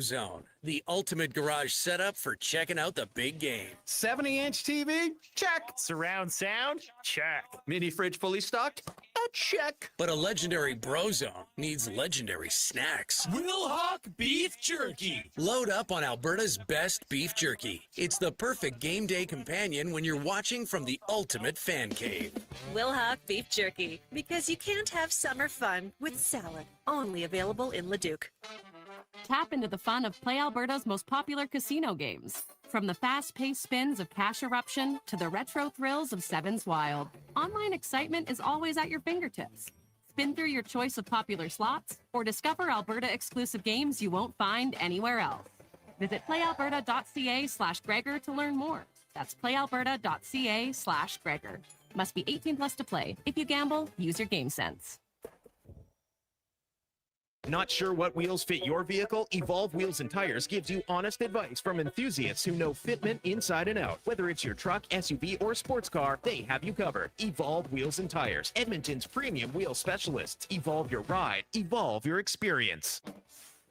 Zone, the ultimate garage setup for checking out the big game. 70-inch TV? Check. Surround sound? Check. Mini fridge fully stocked? Check. But a legendary bro zone needs legendary snacks. Wilhauk Beef Jerky. Load up on Alberta's best beef jerky. It's the perfect game day companion when you're watching from the ultimate fan cave. Wilhauk Beef Jerky, because you can't have summer fun with salad. Only available in Leduc. Tap into the fun of Play Alberta's most popular casino games. From the fast-paced spins of Cash Eruption to the retro thrills of Sevens Wild, online excitement is always at your fingertips. Spin through your choice of popular slots or discover Alberta-exclusive games you won't find anywhere else. Visit playalberta.ca/Gregor to learn more. That's playalberta.ca/Gregor. Must be 18 plus to play. If you gamble, use your game sense. Not sure what wheels fit your vehicle? Evolve Wheels and Tires gives you honest advice from enthusiasts who know fitment inside and out. Whether it's your truck, SUV, or sports car, they have you covered. Evolve Wheels and Tires, Edmonton's premium wheel specialists. Evolve your ride, evolve your experience.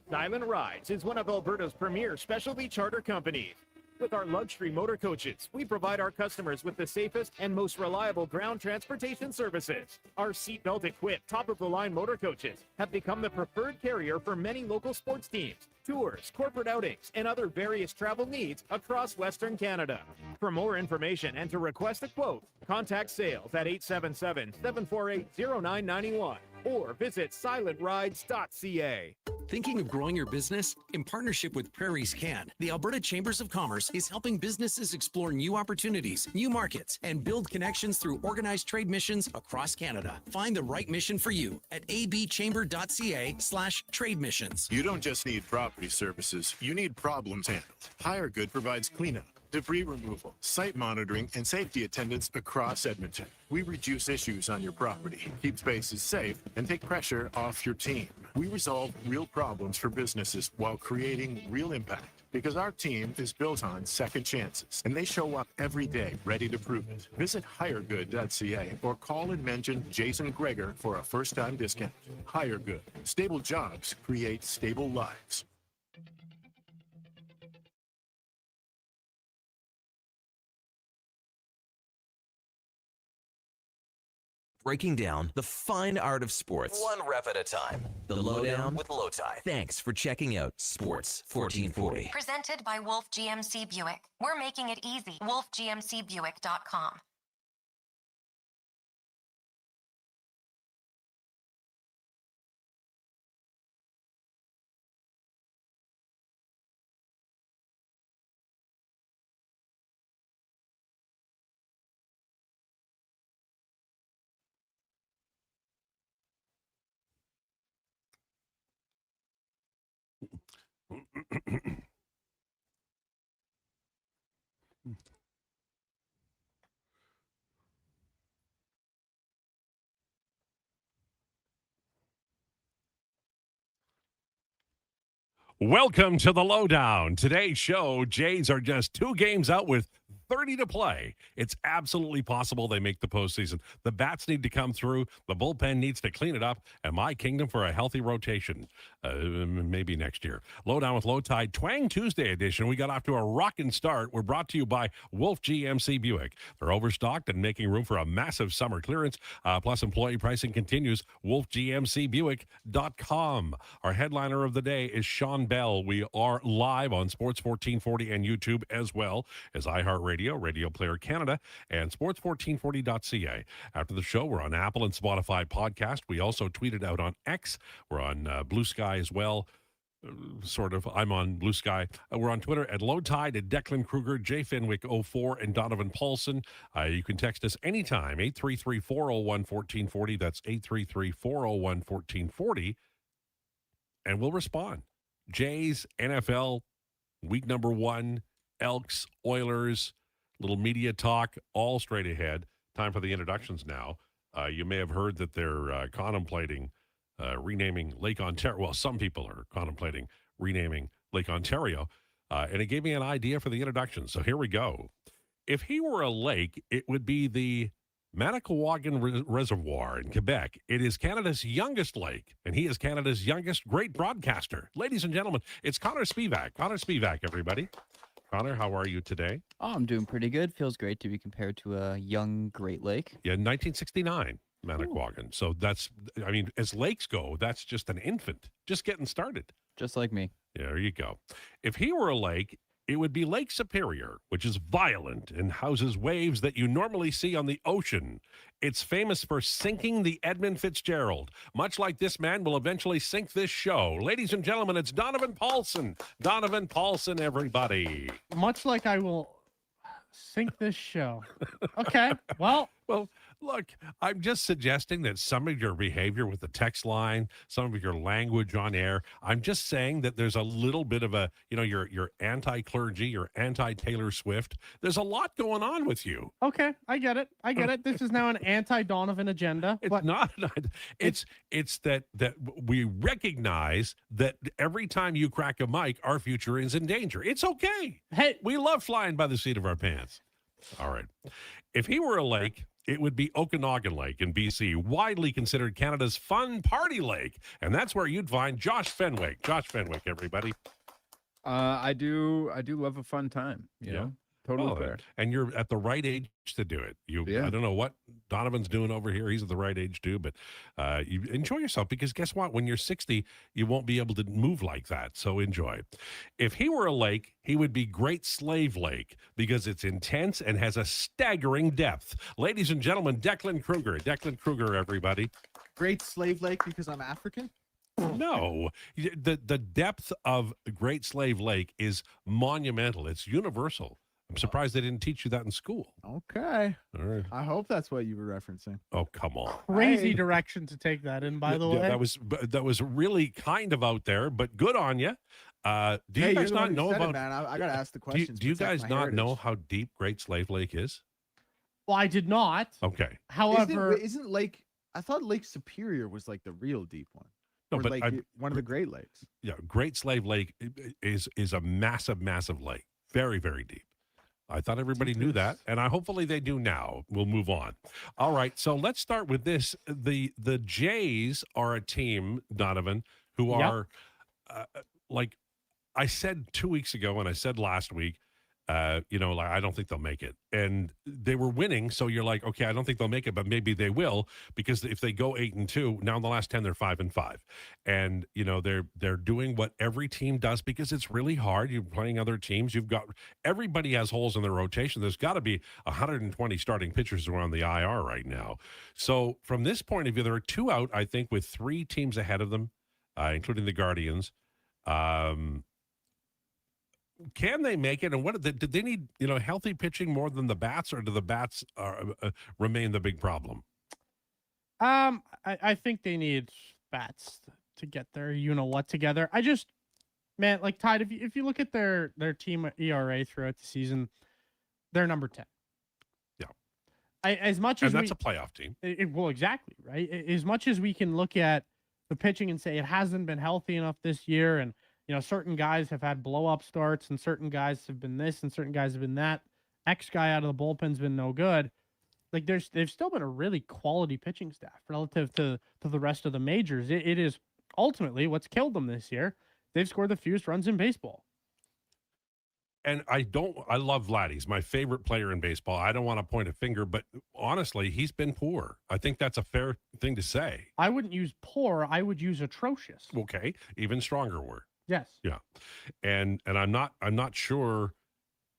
Silent Rides is one of Alberta's premier specialty charter companies. With our luxury motor coaches, we provide our customers with the safest and most reliable ground transportation services. Our seatbelt equipped, top-of-the-line motor coaches have become the preferred carrier for many local sports teams, tours, corporate outings, and other various travel needs across Western Canada. For more information and to request a quote, contact sales at 877-748-0991 or visit silentrides.ca. Thinking of growing your business? In partnership with Prairie's Can, the Alberta Chambers of Commerce is helping businesses explore new opportunities, new markets, and build connections through organized trade missions across Canada. Find the right mission for you at abchamber.ca/trade missions. You don't just need property services, you need problems handled. Hire Good provides cleanup, debris removal, site monitoring, and safety attendance across Edmonton. We reduce issues on your property, keep spaces safe, and take pressure off your team. We resolve real problems for businesses while creating real impact. Because our team is built on second chances, and they show up every day ready to prove it. Visit hiregood.ca or call and mention Jason Krueger for a first-time discount. Hire Good. Stable jobs create stable lives. Breaking down the fine art of sports, one rep at a time. The Lowdown with Lowtide. Thanks for checking out Sports 1440. Presented by Wolf GMC Buick. We're making it easy. WolfGMCBuick.com. Welcome to the Lowdown. Today's show, Jays are just 2 games out with 30 to play. It's absolutely possible they make the postseason. The bats need to come through. The bullpen needs to clean it up. And my kingdom for a healthy rotation. Maybe next year. Lowdown with Lowtide, Twang Tuesday edition. We got off to a rockin' start. We're brought to you by Wolf GMC Buick. They're overstocked and making room for a massive summer clearance. Plus, employee pricing continues. WolfGMCBuick.com. Our headliner of the day is Sean Bell. We are live on Sports 1440 and YouTube as well as iHeartRadio, Radio Player Canada, and sports1440.ca. After the show, we're on Apple and Spotify podcast. We also tweeted out on X. We're on Blue Sky as well. Sort of. I'm on Blue Sky. We're on Twitter at Lowtide, at Declan Krueger, J Fenwick04, and Donovan Paulson. You can text us anytime, 833-401-1440. That's 833-401-1440. And we'll respond. Jays, NFL, week number 1, Elks, Oilers, little media talk, all straight ahead. Time for the introductions now. You may have heard that they're contemplating renaming Lake Ontario. Well, some people are contemplating renaming Lake Ontario. And it gave me an idea for the introduction. So here we go. If he were a lake, it would be the Manicouagan Reservoir in Quebec. It is Canada's youngest lake, and he is Canada's youngest great broadcaster. Ladies and gentlemen, it's Connor Spivak. Connor Spivak, everybody. Connor, how are you today? Oh, I'm doing pretty good. Feels great to be compared to a young Great Lake. Yeah, 1969, Manicouagan. So that's, I mean, as lakes go, that's just an infant, just getting started. Just like me. Yeah, there you go. If he were a lake, it would be Lake Superior, which is violent and houses waves that you normally see on the ocean. It's famous for sinking the Edmund Fitzgerald. Much like this man will eventually sink this show. Ladies and gentlemen, it's Donovan Paulson. Donovan Paulson, everybody. Much like I will sink this show. Okay, well, look, I'm just suggesting that some of your behavior with the text line, some of your language on air, I'm just saying that there's a little bit of a, you're anti-clergy, you're anti-Taylor Swift. There's a lot going on with you. okay, I get it. This is now an anti-Donovan agenda. It's but not. It's that we recognize that every time you crack a mic, our future is in danger. It's okay. Hey, we love flying by the seat of our pants. All right. If he were a lake, it would be Okanagan Lake in BC, widely considered Canada's fun party lake. And that's where you'd find Josh Fenwick. Josh Fenwick, everybody. I do love a fun time, you know. Totally fair. And you're at the right age to do it. I don't know what Donovan's doing over here. He's at the right age too, but you enjoy yourself, because guess what? When you're 60, you won't be able to move like that. So enjoy. If he were a lake, he would be Great Slave Lake, because it's intense and has a staggering depth. Ladies and gentlemen, Declan Krueger. Declan Krueger, everybody. Great Slave Lake because I'm African? No, the depth of Great Slave Lake is monumental. It's universal. I'm surprised they didn't teach you that in school. Okay. All right. I hope that's what you were referencing. Oh, come on. crazy direction to take that in, by the way. That was really kind of out there, but good on you. Do you guys not know about? Man, I got to ask the question. Do you guys not know how deep Great Slave Lake is? Well, I did not. Okay. However, isn't Lake? I thought Lake Superior was like the real deep one. No, or but like one of the Great Lakes. Yeah, Great Slave Lake is a massive, massive lake. Very, very deep. I thought everybody knew that, and hopefully they do now. We'll move on. All right, so let's start with this. The Jays are a team, Donovan, who are like I said 2 weeks ago, and I said last week, I don't think they'll make it. And they were winning, so you're like, okay, I don't think they'll make it, but maybe they will, because if they go 8-2, now in the last 10 they're 5-5, and they're doing what every team does, because it's really hard. You're playing other teams. Everybody has holes in their rotation. There's got to be 120 starting pitchers who are on the IR right now. So from this point of view, there are 2 out, I think, with 3 teams ahead of them, including the Guardians. Can they make it? And did they need, healthy pitching more than the bats, or do the bats remain the big problem? I think they need bats to get their together. Like Tide, if you look at their team ERA throughout the season, they're number 10. Yeah. That's a playoff team. Well, exactly, right? As much as we can look at the pitching and say it hasn't been healthy enough this year, and certain guys have had blow-up starts, and certain guys have been this, and certain guys have been that. X guy out of the bullpen's been no good. Like they've still been a really quality pitching staff relative to the rest of the majors. It is ultimately what's killed them this year. They've scored the fewest runs in baseball. And I love Vlad. He's my favorite player in baseball. I don't want to point a finger, but honestly, he's been poor. I think that's a fair thing to say. I wouldn't use poor. I would use atrocious. Okay. Even stronger word. Yes. Yeah. And I'm not sure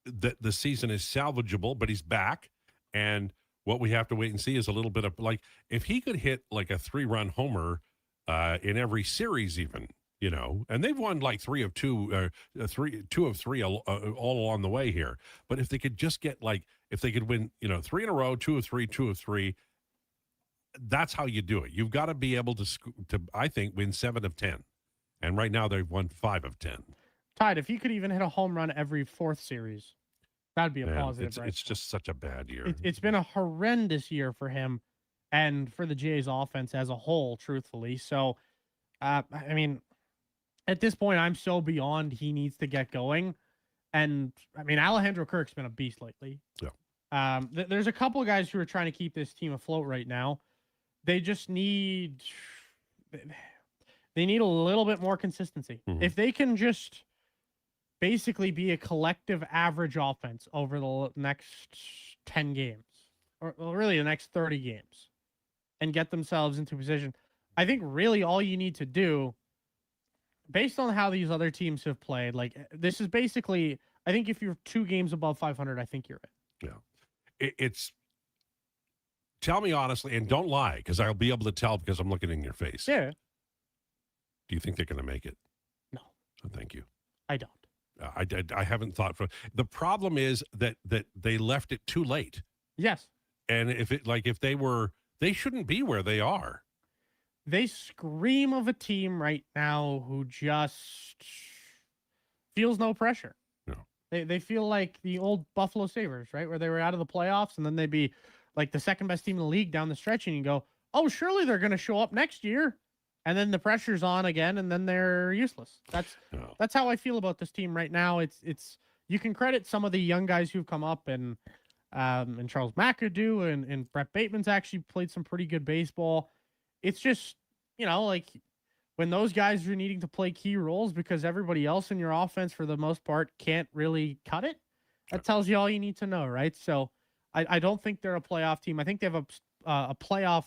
that the season is salvageable, but he's back. And what we have to wait and see is a little bit of, like, if he could hit like a 3-run homer in every series, even, and they've won like 2 of 3 all along the way here. But if they could just get if they could win, 3 in a row, 2 of 3, that's how you do it. You've got to be able to I think, win 7 of 10. And right now they've won 5 of 10. Tide, if he could even hit a home run every 4th series, that'd be a positive. It's just such a bad year. It's been a horrendous year for him and for the Jays offense as a whole, truthfully. So, at this point, I'm so beyond he needs to get going. And, Alejandro Kirk's been a beast lately. Yeah. There's a couple of guys who are trying to keep this team afloat right now. They just need a little bit more consistency. If they can just basically be a collective average offense over the next 10 games, or really the next 30 games, and get themselves into position, I think really all you need to do, based on how these other teams have played, like this is basically, I think if you're 2 games above 500, I think you're in. Yeah. It's, tell me honestly, and don't lie, because I'll be able to tell because I'm looking in your face. Yeah. Do you think they're going to make it? No. Oh, thank you. I don't. I haven't thought for the problem is that they left it too late. Yes. And if they shouldn't be where they are. They scream of a team right now who just feels no pressure. No. They feel like the old Buffalo Sabres, right? Where they were out of the playoffs and then they'd be like the second best team in the league down the stretch and you go, oh, surely they're going to show up next year. And then the pressure's on again, and then they're useless. That's how I feel about this team right now. It's you can credit some of the young guys who've come up, and Charles McAdoo and Brett Bateman's actually played some pretty good baseball. It's just, like when those guys are needing to play key roles because everybody else in your offense, for the most part, can't really cut it. That tells you all you need to know, right? So I don't think they're a playoff team. I think they have a playoff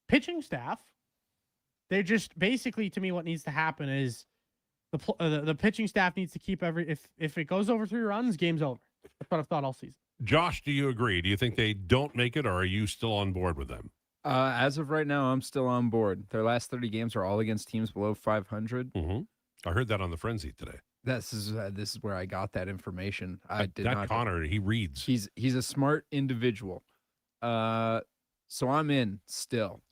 pitching staff. They just basically, to me, what needs to happen is the pitching staff needs to keep if it goes over 3 runs, game's over. That's what I've thought all season. Josh, do you agree? Do you think they don't make it, or are you still on board with them? As of right now, I'm still on board. Their last 30 games are all against teams below 500. I heard that on the Frenzy today. This is where I got that information. Connor, he reads. He's a smart individual. So I'm in still.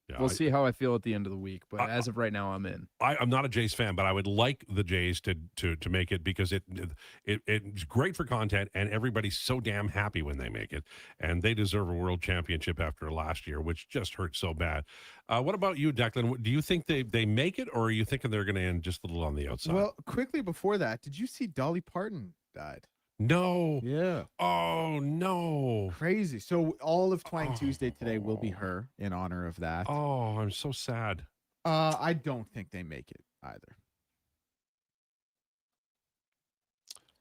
Yeah, we'll see how I feel at the end of the week, but as of right now, I'm in. I'm not a Jays fan, but I would like the Jays to make it because it's great for content, and everybody's so damn happy when they make it, and they deserve a world championship after last year, which just hurt so bad. What about you, Declan? Do you think they make it, or are you thinking they're going to end just a little on the outside? Well, quickly before that, did you see Dolly Parton died? No. Yeah. Oh, no. Crazy. So all of Twang Tuesday today will be her in honor of that. Oh, I'm so sad. I don't think they make it either.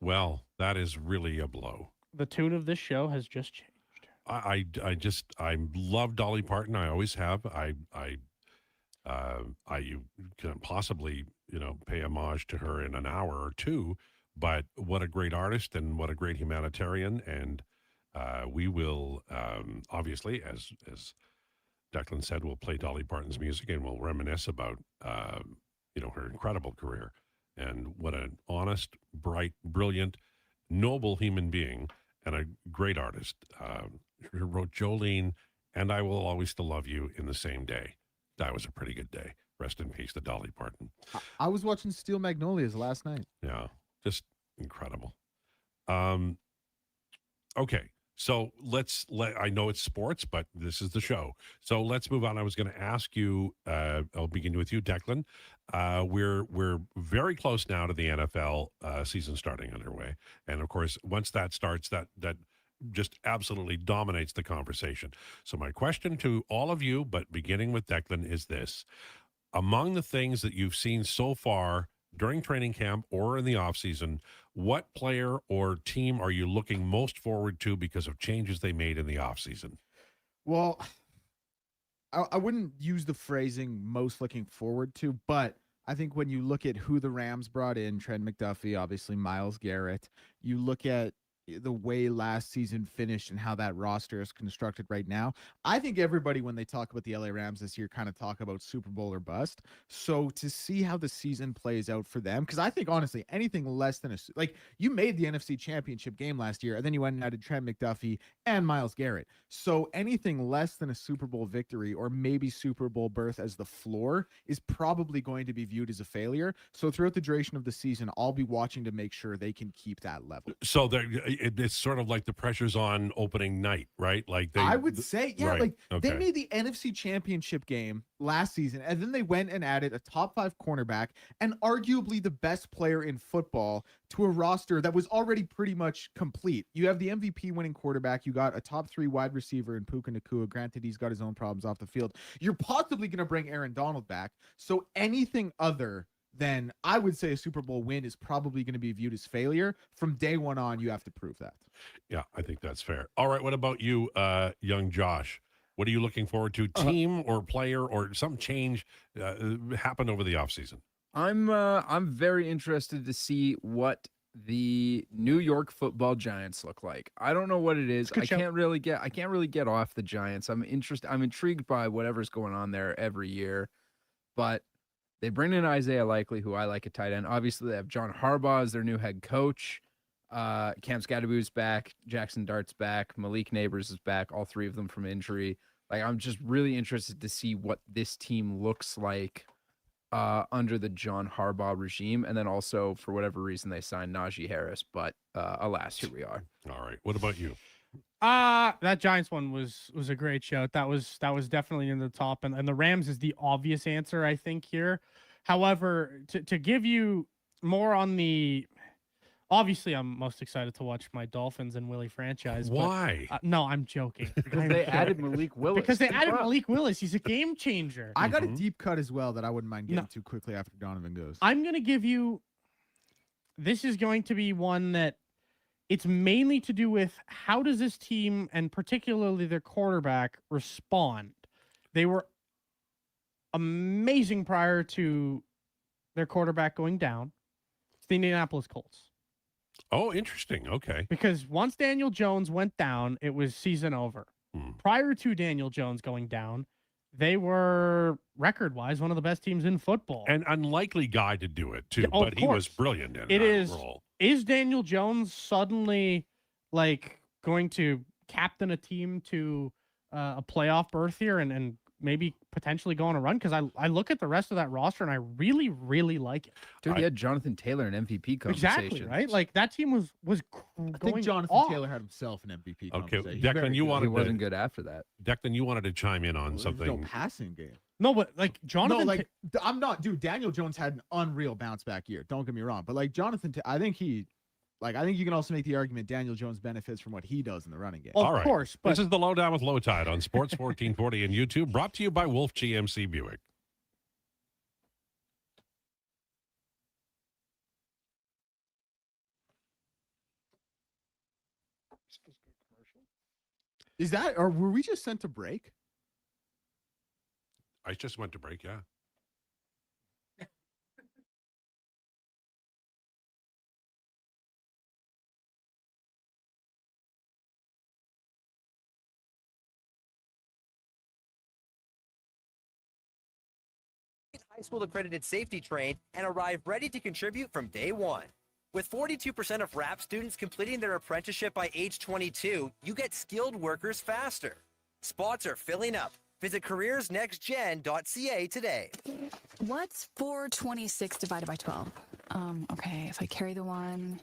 Well, that is really a blow. The tune of this show has just changed. I love Dolly Parton. I always have. You can possibly, pay homage to her in an hour or two. But what a great artist and what a great humanitarian. And we will, obviously, as Declan said, we'll play Dolly Parton's music and we'll reminisce about, her incredible career and what an honest, bright, brilliant, noble human being and a great artist. She wrote Jolene and I Will Always Still Love You in the same day. That was a pretty good day. Rest in peace to Dolly Parton. I was watching Steel Magnolias last night. Yeah. Just incredible. Okay, so I know it's sports, but this is the show. So let's move on. I was going to ask you, I'll begin with you, Declan. We're very close now to the NFL season starting underway. And of course, once that starts, that just absolutely dominates the conversation. So my question to all of you, but beginning with Declan, is this. Among the things that you've seen so far during training camp or in the offseason, what player or team are you looking most forward to because of changes they made in the offseason? Well, I wouldn't use the phrasing most looking forward to, but I think when you look at who the Rams brought in, Trent McDuffie, obviously Myles Garrett, you look at the way last season finished and how that roster is constructed right now. I think everybody, when they talk about the LA Rams this year, kind of talk about Super Bowl or bust. So to see how the season plays out for them, because I think honestly, anything less than you made the NFC Championship game last year, and then you went and added Trent McDuffie and Myles Garrett. So anything less than a Super Bowl victory or maybe Super Bowl berth as the floor is probably going to be viewed as a failure. So throughout the duration of the season, I'll be watching to make sure they can keep that level. So it's sort of like the pressure's on opening night, right? Like I would say, yeah, right, like okay. they made the NFC Championship game last season, and then they went and added a top 5 cornerback and arguably the best player in football to a roster that was already pretty much complete. You have the MVP winning quarterback. You got a top 3 wide receiver in Puka Nacua. Granted, he's got his own problems off the field. You're possibly going to bring Aaron Donald back. So anything other than, I would say, a Super Bowl win is probably going to be viewed as failure. From day one on, you have to prove that. Yeah, I think that's fair. All right, what about you, young Josh? What are you looking forward to? Team or player or some change happened over the offseason? I'm very interested to see what the New York Football Giants look like. I don't know what it is. I can't really get off the Giants. I'm intrigued by whatever's going on there every year, but they bring in Isaiah Likely, who I like at tight end. Obviously, they have John Harbaugh as their new head coach. Cam Scadaboo's back. Jackson Dart's back. Malik Neighbors is back. All 3 of them from injury. Like, I'm just really interested to see what this team looks like under the John Harbaugh regime. And then also, for whatever reason, they signed Najee Harris. But alas, here we are. All right. What about you? That Giants one was a great shout. That was definitely in the top, and the Rams is the obvious answer, I think, here. However, to give you more on the, obviously, I'm most excited to watch my Dolphins and Willie franchise. Why? But, no, I'm joking. Because they added Malik Willis. Because they added Malik Willis. He's a game changer. I got a deep cut as well that I wouldn't mind getting to quickly after Donovan goes. I'm going to give you, this is going to be one that it's mainly to do with how does this team, and particularly their quarterback, respond. They were amazing prior to their quarterback going down. It's the Indianapolis Colts. Oh, interesting. Okay. Because once Daniel Jones went down, it was season over. Prior to Daniel Jones going down, they were, record-wise, one of the best teams in football. An unlikely guy to do it, too, Yeah, but he was brilliant in that role. Is Daniel Jones suddenly, like, going to captain a team to a playoff berth here and maybe potentially go on a run? Because I look at the rest of that roster and I really, really like it. Dude, he had Jonathan Taylor in MVP conversation. Exactly, right? Like, that team was I going think Jonathan off. Taylor had himself an MVP Okay, conversation. Declan, you wanted He wasn't good after that. Declan, you wanted to chime in on something. No passing game. No, but like Jonathan, I'm not, dude. Daniel Jones had an unreal bounce back year. Don't get me wrong, but like Jonathan, I think you can also make the argument Daniel Jones benefits from what he does in the running game. All right. Of course, but this is the Lowdown with Lowtide on Sports 1440 and YouTube, brought to you by Wolf GMC Buick. Is that, or were we just sent to break? I just went to break, yeah. High school accredited safety trained and arrive ready to contribute from day one. With 42% of RAP students completing their apprenticeship by age 22, you get skilled workers faster. Spots are filling up. Visit careersnextgen.ca today. What's 426 divided by 12? Okay, if I carry the one,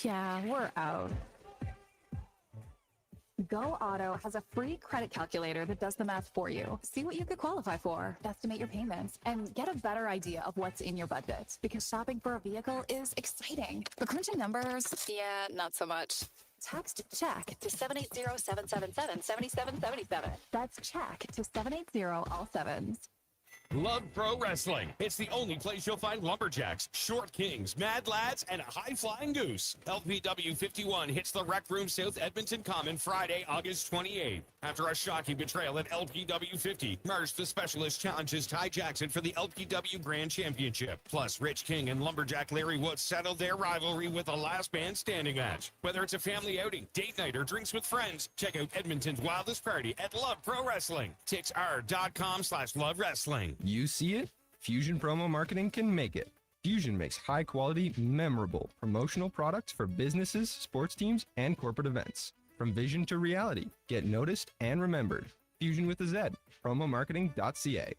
yeah, we're out. Go Auto has a free credit calculator that does the math for you. See what you could qualify for, estimate your payments, and get a better idea of what's in your budget. Because shopping for a vehicle is exciting. But crunching numbers, yeah, not so much. Text CHECK to 780-777-7777. That's CHECK to 780 all sevens. Love Pro Wrestling. It's the only place you'll find lumberjacks, short kings, mad lads, and a high-flying goose. LPW 51 hits the Rec Room South Edmonton Common Friday, August 28th. After a shocking betrayal at LPW 50, Marsh the Specialist challenges Ty Jackson for the LPW Grand Championship. Plus, Rich King and lumberjack Larry Woods settled their rivalry with a last man standing match. Whether it's a family outing, date night, or drinks with friends, check out Edmonton's wildest party at Love Pro Wrestling. TixR.com/Love Wrestling. You see it? Fusion Promo Marketing can make it. Fusion makes high-quality, memorable promotional products for businesses, sports teams, and corporate events. From vision to reality, get noticed and remembered. Fusion with a Z. Promomarketing.ca.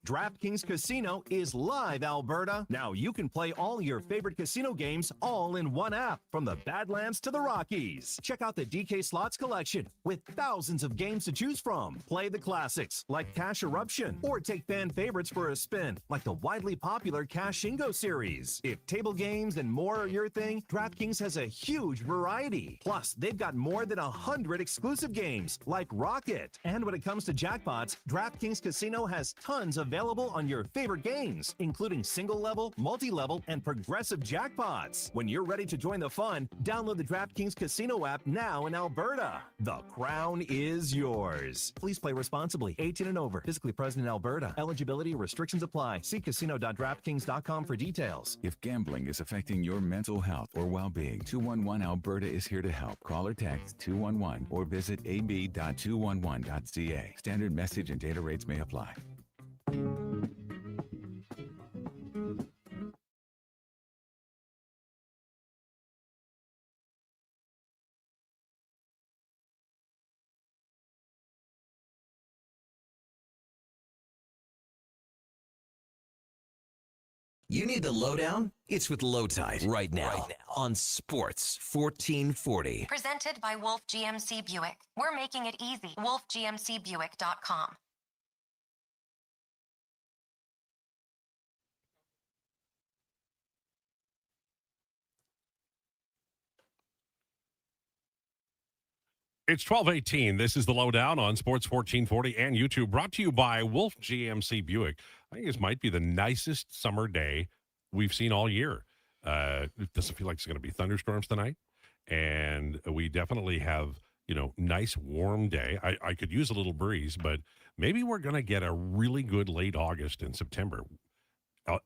DraftKings Casino is live, Alberta. Now you can play all your favorite casino games all in one app, from the Badlands to the Rockies. Check out the DK Slots collection with thousands of games to choose from. Play the classics like Cash Eruption, or take fan favorites for a spin like the widely popular Cash Shingo series. If table games and more are your thing, DraftKings has a huge variety. Plus, they've got more than 100 exclusive games like Rocket. And when it comes to jackpots, DraftKings Casino has tons available on your favorite games, including single-level, multi-level, and progressive jackpots. When you're ready to join the fun, download the DraftKings Casino app now in Alberta. The crown is yours. Please play responsibly. 18 and over. Physically present in Alberta. Eligibility restrictions apply. See casino.draftkings.com for details. If gambling is affecting your mental health or well-being, 211 Alberta is here to help. Call or text 211 or visit ab.211.ca. Standard message and data rates may apply. You need the lowdown? It's with Lowtide right now on Sports 1440. Presented by Wolf GMC Buick. We're making it easy. WolfGMCBuick.com. It's 12:18. This is the Lowdown on Sports 1440 and YouTube, brought to you by Wolf GMC Buick. I think this might be the nicest summer day we've seen all year. It doesn't feel like it's going to be thunderstorms tonight, and we definitely have, nice warm day. I could use a little breeze, but maybe we're going to get a really good late August and September.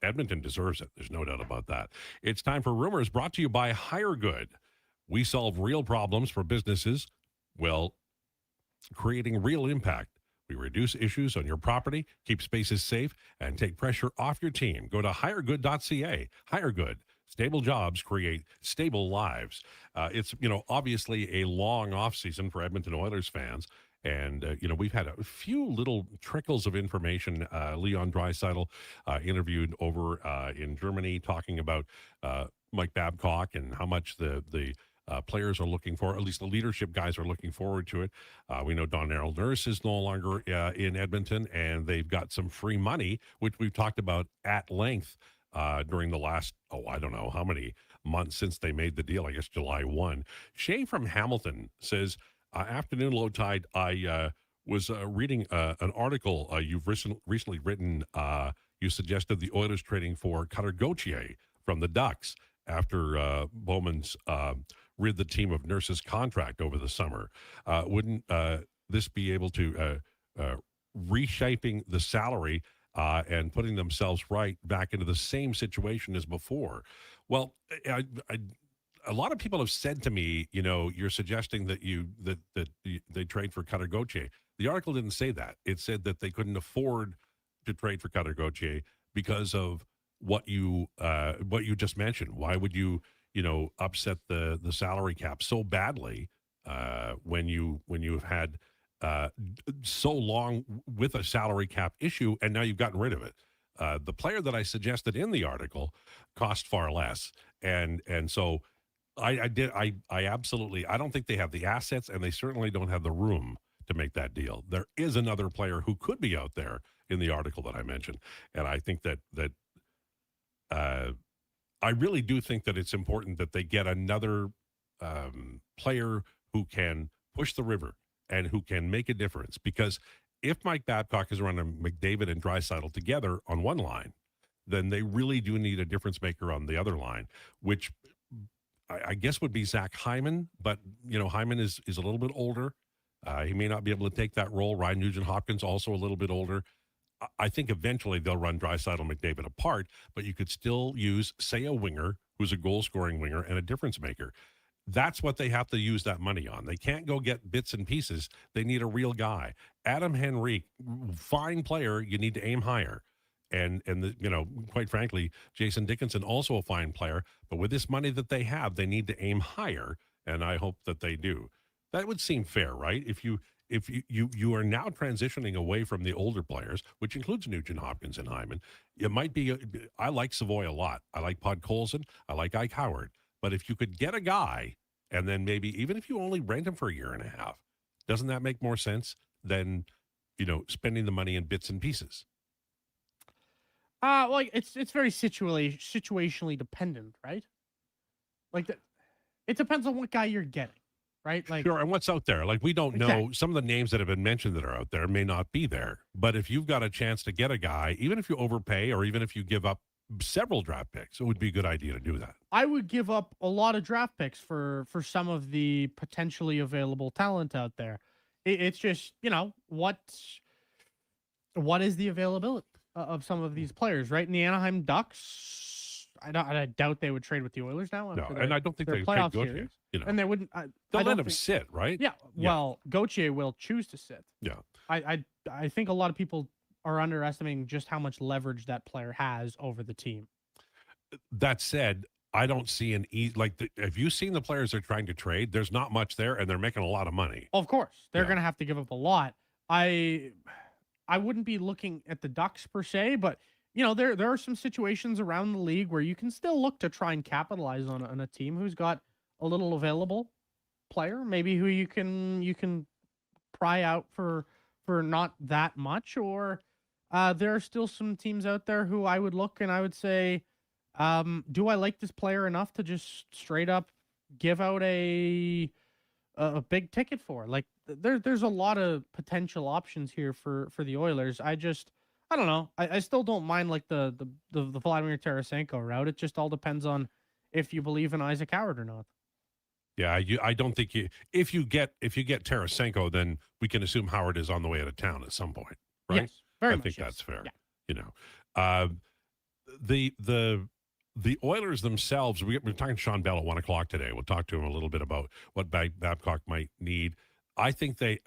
Edmonton deserves it. There's no doubt about that. It's time for Rumors, brought to you by Hire Good. We solve real problems for businesses, creating real impact. We reduce issues on your property, keep spaces safe, and take pressure off your team. Go to hiregood.ca. Hire Good. Stable jobs create stable lives. It's, obviously a long off season for Edmonton Oilers fans. And, we've had a few little trickles of information. Leon Draisaitl interviewed over in Germany, talking about Mike Babcock and how much the players are looking for, at least the leadership guys are looking forward to it. We know Darnell Nurse is no longer in Edmonton, and they've got some free money, which we've talked about at length during the last, I don't know how many months since they made the deal, I guess July 1. Shay from Hamilton says, afternoon, Lowtide, I was reading an article you've recently written. You suggested the Oilers trading for Cutter Gauthier from the Ducks after Bowman's rid the team of Nurse's contract over the summer. Wouldn't this be able to reshaping the salary and putting themselves right back into the same situation as before? Well, a lot of people have said to me, you're suggesting that they trade for Cutter Gauthier. The article didn't say that. It said that they couldn't afford to trade for Cutter Gauthier because of what you just mentioned. Why would you upset the salary cap so badly when you've had so long with a salary cap issue, and now you've gotten rid of it? The player that I suggested in the article cost far less, and so I absolutely, I don't think they have the assets, and they certainly don't have the room to make that deal. There is another player who could be out there in the article that I mentioned, and I think that I really do think that it's important that they get another player who can push the river and who can make a difference. Because if Mike Babcock is running McDavid and Draisaitl together on one line, then they really do need a difference maker on the other line, which I guess would be Zach Hyman. But, Hyman is a little bit older. He may not be able to take that role. Ryan Nugent-Hopkins, also a little bit older. I think eventually they'll run Draisaitl and McDavid apart, but you could still use, say, a winger who's a goal-scoring winger and a difference maker. That's what they have to use that money on. They can't go get bits and pieces. They need a real guy. Adam Henrique, fine player. You need to aim higher. And quite frankly, Jason Dickinson, also a fine player. But with this money that they have, they need to aim higher, and I hope that they do. That would seem fair, right? If if you are now transitioning away from the older players, which includes Nugent Hopkins and Hyman, it might be. I like Savoy a lot. I like Pod Colson. I like Ike Howard. But if you could get a guy, and then maybe even if you only rent him for a year and a half, doesn't that make more sense than spending the money in bits and pieces? Like it's very situationally dependent, right? Like it depends on what guy you're getting, right? Like sure, and what's out there? Like we don't know Exactly. some of the names that have been mentioned that are out there may not be there. But if you've got a chance to get a guy, even if you overpay or even if you give up several draft picks, it would be a good idea to do that. I would give up a lot of draft picks for some of the potentially available talent out there. It's just what is the availability of some of these players, right? In the Anaheim Ducks, I doubt they would trade with the Oilers now. No, after and I don't think their they playoff trade Gauthier, series. you know. And they wouldn't. They'll I let don't him think- sit, right? Yeah. Well, Gauthier will choose to sit. Yeah. I think a lot of people are underestimating just how much leverage that player has over the team. That said, I don't see have you seen the players they're trying to trade? There's not much there, and they're making a lot of money. Of course, they're going to have to give up a lot. I wouldn't be looking at the Ducks per se, but there are some situations around the league where you can still look to try and capitalize on a team who's got a little available player, maybe who you can pry out for not that much, or there are still some teams out there who I would look and I would say, do I like this player enough to just straight up give out a big ticket for? Like there's a lot of potential options here for the Oilers. I don't know. I still don't mind like the Vladimir Tarasenko route. It just all depends on if you believe in Isaac Howard or not. Yeah, I don't think if you get Tarasenko, then we can assume Howard is on the way out of town at some point, right? Yes, very I much, think yes. that's fair. Yeah. The Oilers themselves. We're talking to Sean Bell at 1:00 today. We'll talk to him a little bit about what Babcock might need. I think they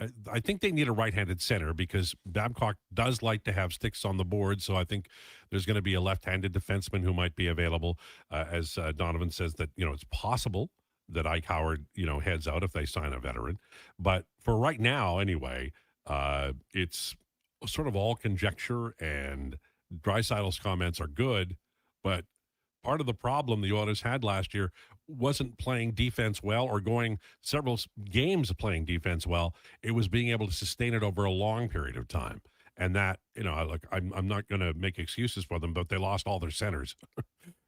need a right-handed center because Babcock does like to have sticks on the board. So I think there's going to be a left-handed defenseman who might be available. As Donovan says that it's possible that Ike Howard heads out if they sign a veteran, but for right now anyway, it's sort of all conjecture. And Draisaitl's comments are good, but part of the problem the Oilers had last year wasn't playing defense well or going several games playing defense well. It was being able to sustain it over a long period of time. And that, look, I'm not going to make excuses for them, but they lost all their centers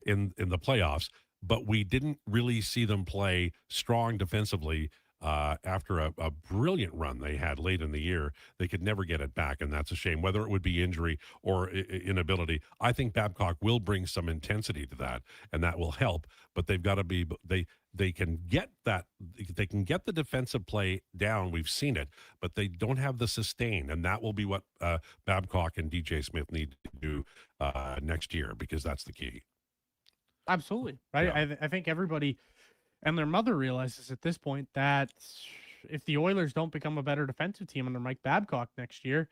in the playoffs. But we didn't really see them play strong defensively after a brilliant run they had late in the year. They could never get it back, and that's a shame, whether it would be injury or inability. I think Babcock will bring some intensity to that, and that will help, but they've got to be they can get that, they can get the defensive play down. We've seen it, but they don't have the sustain, and that will be what Babcock and DJ Smith need to do next year, because that's the key. Absolutely. Right. Yeah. I think everybody and their mother realizes at this point that if the Oilers don't become a better defensive team under Mike Babcock next year,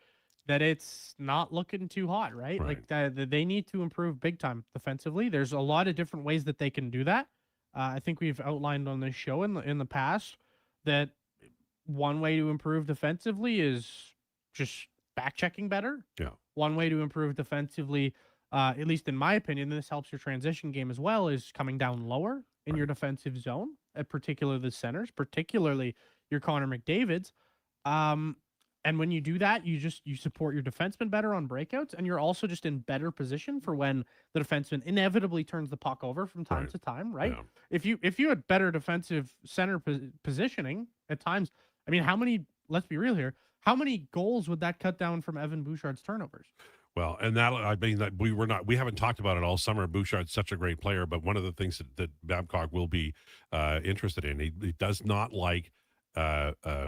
that it's not looking too hot, right? Like they need to improve big time defensively. There's a lot of different ways that they can do that. I think we've outlined on this show in the past that one way to improve defensively is just back checking better. Yeah. One way to improve defensively, at least in my opinion, and this helps your transition game as well, is coming down lower in your defensive zone, particularly the centers, particularly your Connor McDavid's. And when you do that, you support your defenseman better on breakouts, and you're also just in better position for when the defenseman inevitably turns the puck over from time to time, right? Yeah. If you had better defensive center positioning at times, I mean, let's be real here, how many goals would that cut down from Evan Bouchard's turnovers? Well, and we haven't talked about it all summer. Bouchard's such a great player, but one of the things that Babcock will be interested in, he does not like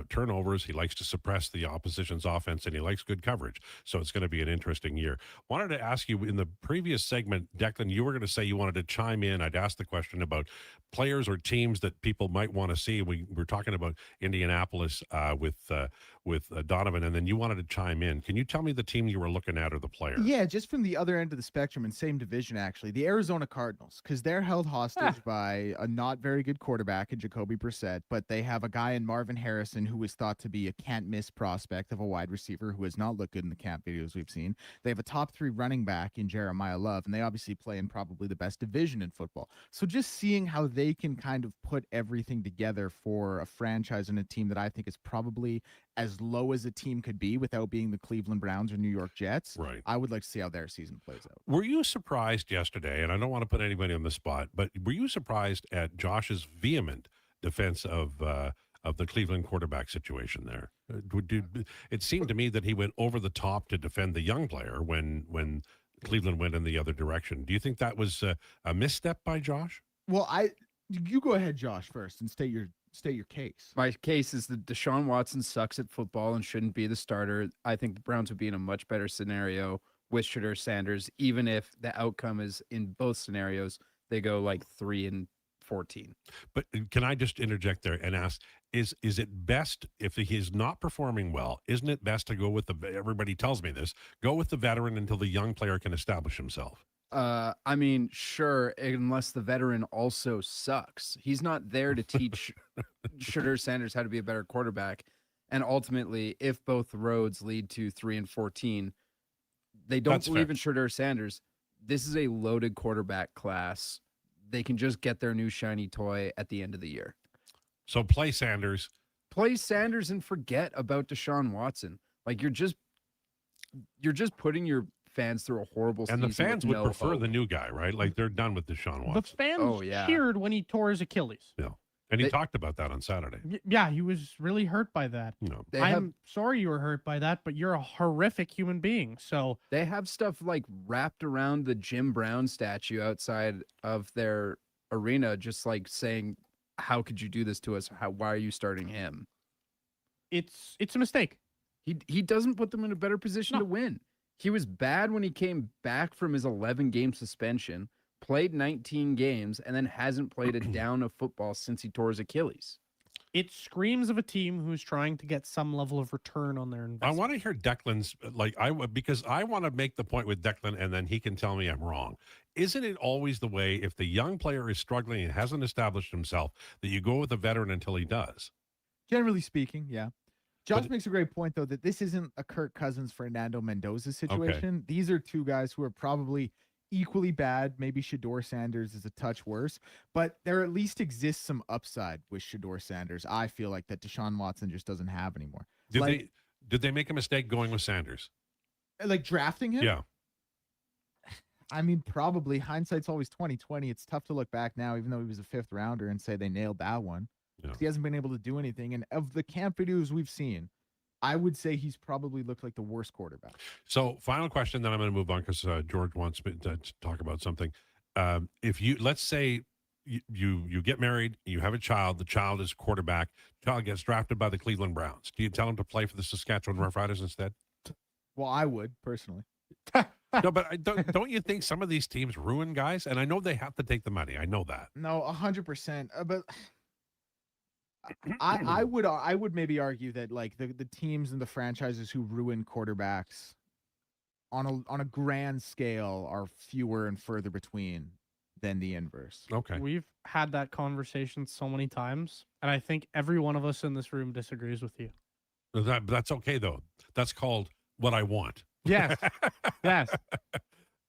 turnovers. He likes to suppress the opposition's offense, and he likes good coverage. So it's going to be an interesting year. Wanted to ask you, in the previous segment, Declan, you were going to say you wanted to chime in. I'd asked the question about players or teams that people might want to see. We were talking about Indianapolis with Donovan, and then you wanted to chime in. Can you tell me the team you were looking at or the player? Yeah, just from the other end of the spectrum and same division, actually, the Arizona Cardinals, because they're held hostage by a not very good quarterback in Jacoby Brissett, but they have a guy in Marvin Harrison who is thought to be a can't-miss prospect of a wide receiver who has not looked good in the camp videos we've seen. They have a top 3 running back in Jeremiah Love, and they obviously play in probably the best division in football. So just seeing how they can kind of put everything together for a franchise and a team that I think is probably as low as a team could be without being the Cleveland Browns or New York Jets. Right. I would like to see how their season plays out. Were you surprised yesterday, and I don't want to put anybody on the spot, but were you surprised at Josh's vehement defense of the Cleveland quarterback situation there? It seemed to me that he went over the top to defend the young player when Cleveland went in the other direction. Do you think that was a misstep by Josh? Well, you go ahead, Josh, first and state your case. My case is that Deshaun Watson sucks at football and shouldn't be the starter. I think the Browns would be in a much better scenario with Shedeur Sanders, even if the outcome is in both scenarios, they go like 3-14. But can I just interject there and ask, is it best if he is not performing well, isn't it best to go with everybody tells me this, go with the veteran until the young player can establish himself? I mean, sure, unless the veteran also sucks. He's not there to teach Shedeur Sanders how to be a better quarterback. And ultimately, if both roads lead to 3-14, they don't believe in Shedeur Sanders. This is a loaded quarterback class. They can just get their new shiny toy at the end of the year. So play Sanders. Play Sanders and forget about Deshaun Watson. Like you're just putting your fans through a horrible season. And the fans would prefer hope. the new guy, right? Like they're done with Deshaun Watson. The fans cheered when he tore his Achilles. Yeah. And he talked about that on Saturday. Yeah, he was really hurt by that. No. I'm sorry you were hurt by that, but you're a horrific human being. So they have stuff like wrapped around the Jim Brown statue outside of their arena, just like saying, how could you do this to us? Why are you starting him? It's a mistake. He doesn't put them in a better position to win. He was bad when he came back from his 11-game suspension, played 19 games, and then hasn't played a down of football since he tore his Achilles. It screams of a team who's trying to get some level of return on their investment. I want to hear Declan's, because I want to make the point with Declan, and then he can tell me I'm wrong. Isn't it always the way, if the young player is struggling and hasn't established himself, that you go with the veteran until he does? Generally speaking, yeah. Josh makes a great point, though, that this isn't a Kirk Cousins, Fernando Mendoza situation. Okay. These are two guys who are probably equally bad. Maybe Shedeur Sanders is a touch worse, but there at least exists some upside with Shedeur Sanders. I feel like that Deshaun Watson just doesn't have anymore. Did they make a mistake going with Sanders? Like drafting him? Yeah. I mean, probably. Hindsight's always 20/20. It's tough to look back now, even though he was a 5th rounder, and say they nailed that one. Yeah. He hasn't been able to do anything. And of the camp videos we've seen, I would say he's probably looked like the worst quarterback. So final question, then I'm going to move on because George wants me to talk about something. If you, let's say you get married, you have a child, the child is quarterback, child gets drafted by the Cleveland Browns. Do you tell him to play for the Saskatchewan Roughriders instead? Well, I would personally. No, but don't you think some of these teams ruin guys? And I know they have to take the money. I know that. No, 100%. But I would maybe argue that like the teams and the franchises who ruin quarterbacks on a grand scale are fewer and further between than the inverse. Okay. We've had that conversation so many times, and I think every one of us in this room disagrees with you. That's okay though. That's called what I want. Yes. Yes.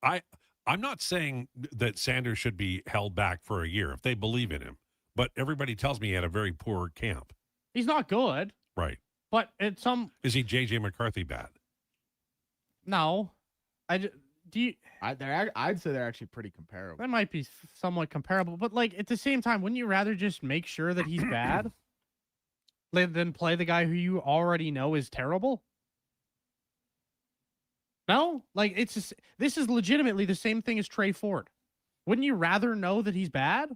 I'm not saying that Sanders should be held back for a year if they believe in him. But everybody tells me he had a very poor camp. He's not good. Right. But it's Is he J.J. McCarthy bad? No. I'd say they're actually pretty comparable. That might be somewhat comparable. But, like, at the same time, wouldn't you rather just make sure that he's bad than play the guy who you already know is terrible? No? Like, this is legitimately the same thing as Trey Ford. Wouldn't you rather know that he's bad?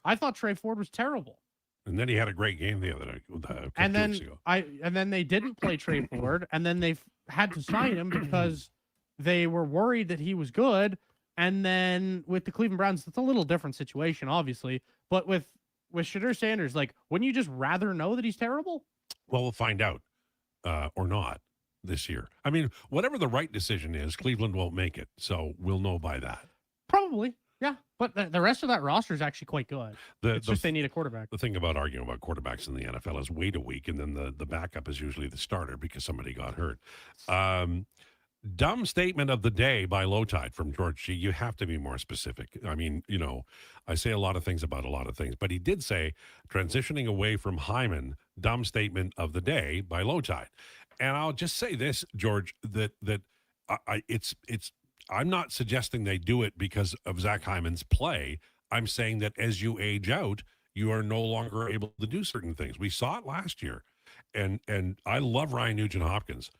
I thought Trey Ford was terrible. And then he had a great game the other day. And then weeks ago. and then they didn't play Trey Ford, and then they had to sign him because they were worried that he was good. And then with the Cleveland Browns, it's a little different situation, obviously. But with Shedeur Sanders, like, wouldn't you just rather know that he's terrible? Well, we'll find out. or not this year. I mean, whatever the right decision is, Cleveland won't make it. So we'll know by that. Probably, yeah. But the rest of that roster is actually quite good. It's just they need a quarterback. The thing about arguing about quarterbacks in the NFL is wait a week, and then the backup is usually the starter because somebody got hurt. Dumb statement of the day by Lowtide from George G. You have to be more specific. I mean, I say a lot of things about a lot of things, but he did say transitioning away from Hyman, dumb statement of the day by Lowtide. And I'll just say this, George, that I'm not suggesting they do it because of Zach Hyman's play. I'm saying that as you age out, you are no longer able to do certain things. We saw it last year. And I love Ryan Nugent-Hopkins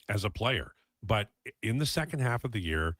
as a player. But in the second half of the year,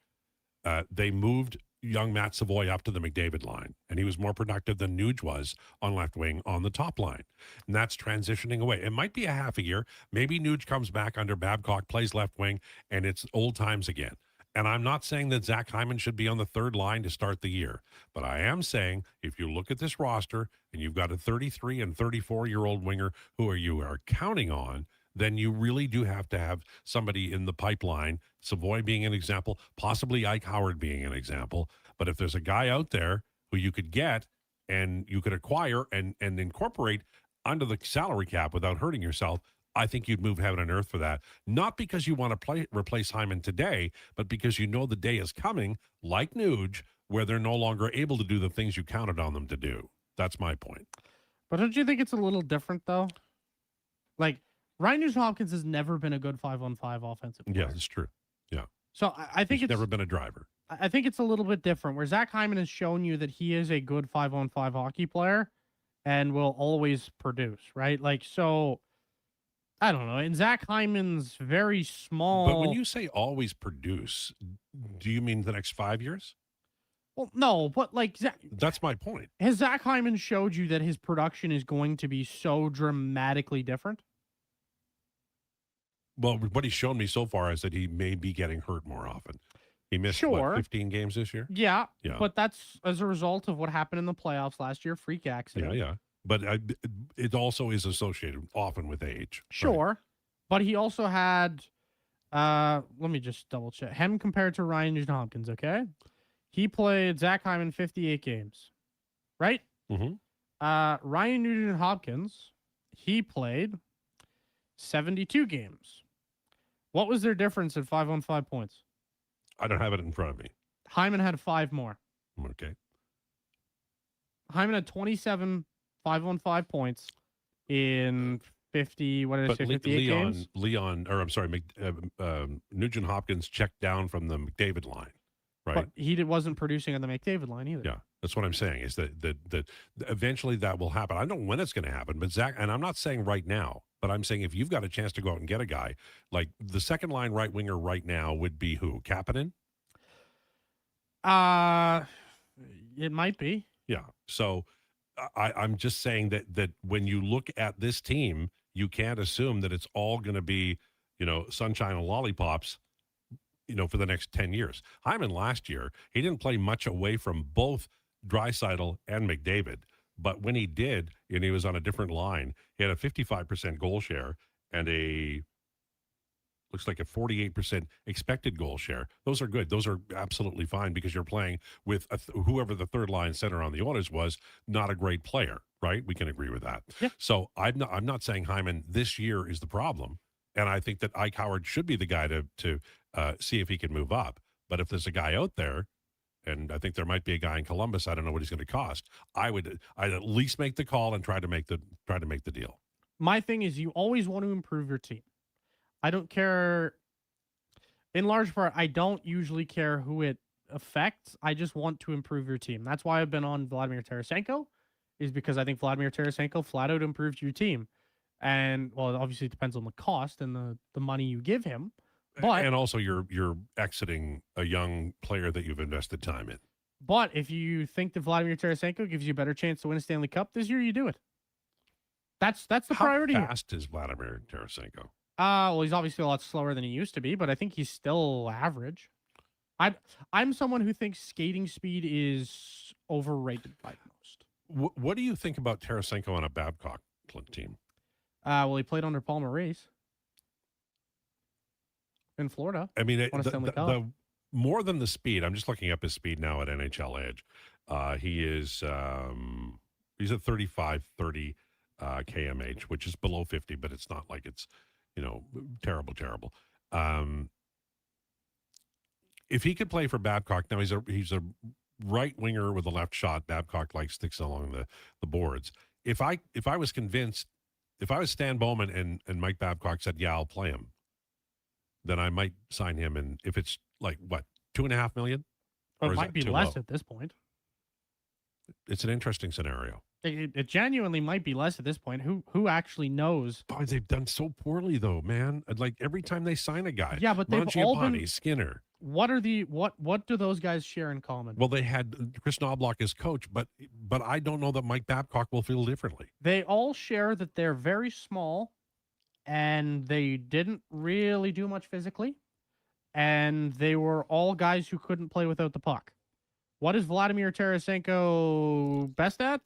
they moved young Matt Savoy up to the McDavid line, and he was more productive than Nuge was on left wing on the top line. And that's transitioning away. It might be a half a year. Maybe Nuge comes back under Babcock, plays left wing, and it's old times again. And I'm not saying that Zach Hyman should be on the third line to start the year, but I am saying if you look at this roster and you've got a 33 and 34-year-old winger who you are counting on, then you really do have to have somebody in the pipeline, Savoy being an example, possibly Ike Howard being an example. But if there's a guy out there who you could get and you could acquire and incorporate under the salary cap without hurting yourself, I think you'd move heaven and earth for that. Not because you want to replace Hyman today, but because you know the day is coming, like Nuge, where they're no longer able to do the things you counted on them to do. That's my point. But don't you think it's a little different, though? Like, Ryan Nugent-Hopkins has never been a good 5-on-5 offensive player. Yeah, it's true. Yeah. So I think He's never been a driver. I think it's a little bit different, where Zach Hyman has shown you that he is a good 5-on-5 hockey player and will always produce, right? Like, so, I don't know. And Zach Hyman's very small. But when you say always produce, do you mean the next 5 years? Well, no, but like that's my point. Has Zach Hyman showed you that his production is going to be so dramatically different? Well, what he's shown me so far is that he may be getting hurt more often. He missed, Sure. 15 games this year? Yeah, Yeah. but that's as a result of what happened in the playoffs last year, freak accident. Yeah. But it also is associated often with age. Sure, but he also had, let me just double check. Him compared to Ryan Nugent-Hopkins, okay? He played Zach Hyman 58 games, right? Mm-hmm. Ryan Nugent-Hopkins, he played 72 games. What was their difference in 5-on-5 points? I don't have it in front of me. Hyman had 5 more. Okay. Hyman had 27 5-on-5 points in 50, what did I say, 58 games? Nugent Hopkins checked down from the McDavid line, right? But he wasn't producing on the McDavid line either. Yeah, that's what I'm saying is that eventually that will happen. I don't know when it's going to happen, but Zach, and I'm not saying right now, but I'm saying if you've got a chance to go out and get a guy, like the second line right winger right now would be who? Kapanen? It might be. Yeah. So I'm just saying that when you look at this team, you can't assume that it's all going to be, sunshine and lollipops, for the next 10 years. Hyman last year, he didn't play much away from both Draisaitl and McDavid. But when he did, and he was on a different line, he had a 55% goal share and looks like a 48% expected goal share. Those are good. Those are absolutely fine because you're playing with whoever the third line center on the Oilers was, not a great player, right? We can agree with that. Yeah. So I'm not saying Hyman this year is the problem. And I think that Ike Howard should be the guy to see if he can move up. But if there's a guy out there, and I think there might be a guy in Columbus, I don't know what he's going to cost, I'd at least make the call and try to make the deal. My thing is you always want to improve your team. I don't care. In large part, I don't usually care who it affects. I just want to improve your team. That's why I've been on Vladimir Tarasenko, is because I think Vladimir Tarasenko flat out improves your team. And, well, it obviously depends on the cost and the money you give him. But, and also you're exiting a young player that you've invested time in. But if you think that Vladimir Tarasenko gives you a better chance to win a Stanley Cup this year, you do it. That's the priority. How fast is Vladimir Tarasenko? Well, he's obviously a lot slower than he used to be, but I think he's still average. I'm someone who thinks skating speed is overrated by most. What do you think about Tarasenko on a Babcock team? Well, he played under Paul Maurice in Florida. I mean, Won a Stanley Cup. the more than the speed. I'm just looking up his speed now at NHL Edge. He is he's at 35-30 kmh, which is below 50, but it's not like it's terrible. If he could play for Babcock, now he's a right winger with a left shot. Babcock sticks along the boards. If I was convinced, if I was Stan Bowman and Mike Babcock said, yeah, I'll play him, then I might sign him. And if it's like what, $2.5 million? Or it might be less at this point. It's an interesting scenario. It genuinely might be less at this point. Who actually knows? Boy, they've done so poorly though, man. Like every time they sign a guy. Yeah, but they've all been Skinner. What do those guys share in common? Well, they had Chris Knobloch as coach, but I don't know that Mike Babcock will feel differently. They all share that they're very small and they didn't really do much physically. And they were all guys who couldn't play without the puck. What is Vladimir Tarasenko best at?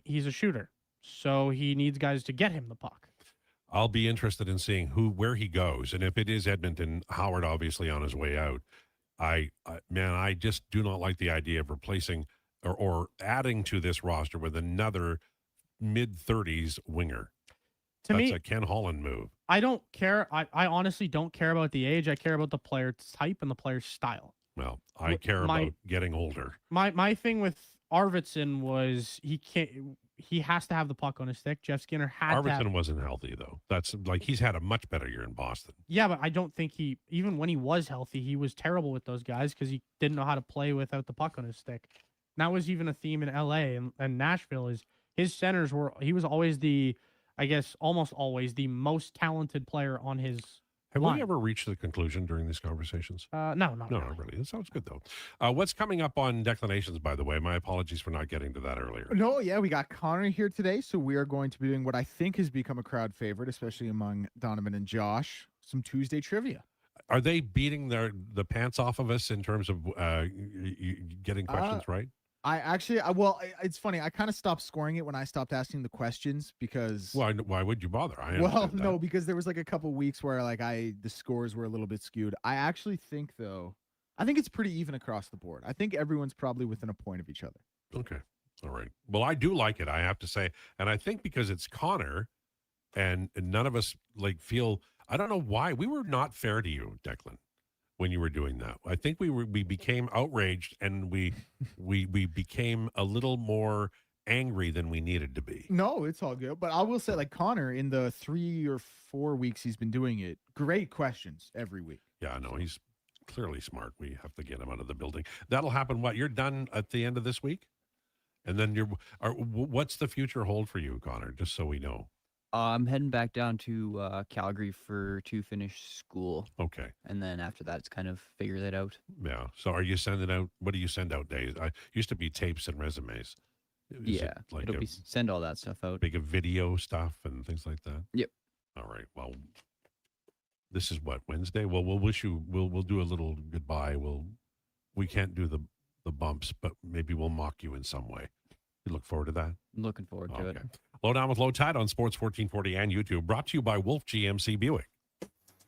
He's a shooter. So he needs guys to get him the puck. I'll be interested in seeing where he goes. And if it is Edmonton, Howard obviously on his way out. I just do not like the idea of replacing or adding to this roster with another mid-30s winger. That's a Ken Holland move. I don't care. I honestly don't care about the age. I care about the player type and the player's style. Well, I care about getting older. My thing with Arvidsson was he has to have the puck on his stick. Jeff Skinner had Arvidsson wasn't healthy though. That's he's had a much better year in Boston. Yeah, but I don't think even when he was healthy, he was terrible with those guys because he didn't know how to play without the puck on his stick. And that was even a theme in LA and Nashville is his centers he was always almost always the most talented player on his Have line. we ever reached the conclusion during these conversations? No, not really. That sounds good, though. What's coming up on Declinations, by the way? My apologies for not getting to that earlier. No, yeah, we got Connor here today, so we are going to be doing what I think has become a crowd favorite, especially among Donovan and Josh, some Tuesday trivia. Are they beating the pants off of us in terms of getting questions right? It's funny. I kind of stopped scoring it when I stopped asking the questions because. Why would you bother? No, because there was a couple weeks where the scores were a little bit skewed. I actually think it's pretty even across the board. I think everyone's probably within a point of each other. Okay, all right. Well, I do like it. I have to say, and I think because it's Connor, and none of us feel. I don't know why we were not fair to you, Declan, when you were doing that. I think we became outraged and we became a little more angry than we needed to be. No, it's all good. But I will say, Connor, in the 3 or 4 weeks he's been doing it, great questions every week. Yeah, I know. He's clearly smart. We have to get him out of the building. That'll happen. What, you're done at the end of this week? And then what's the future hold for you, Connor, just so we know? I'm heading back down to Calgary to finish school. Okay. And then after that, it's kind of figure that out. Yeah. So are you sending out, what do you send out days? I used to be tapes and resumes. It'll be send all that stuff out. Big video stuff and things like that? Yep. All right. Well, this is what, Wednesday? Well, we'll wish you, we'll do a little goodbye. We can't do the bumps, but maybe we'll mock you in some way. You look forward to that? I'm looking forward to it. Lowdown with Lowtide on Sports 1440 and YouTube, brought to you by Wolf GMC Buick.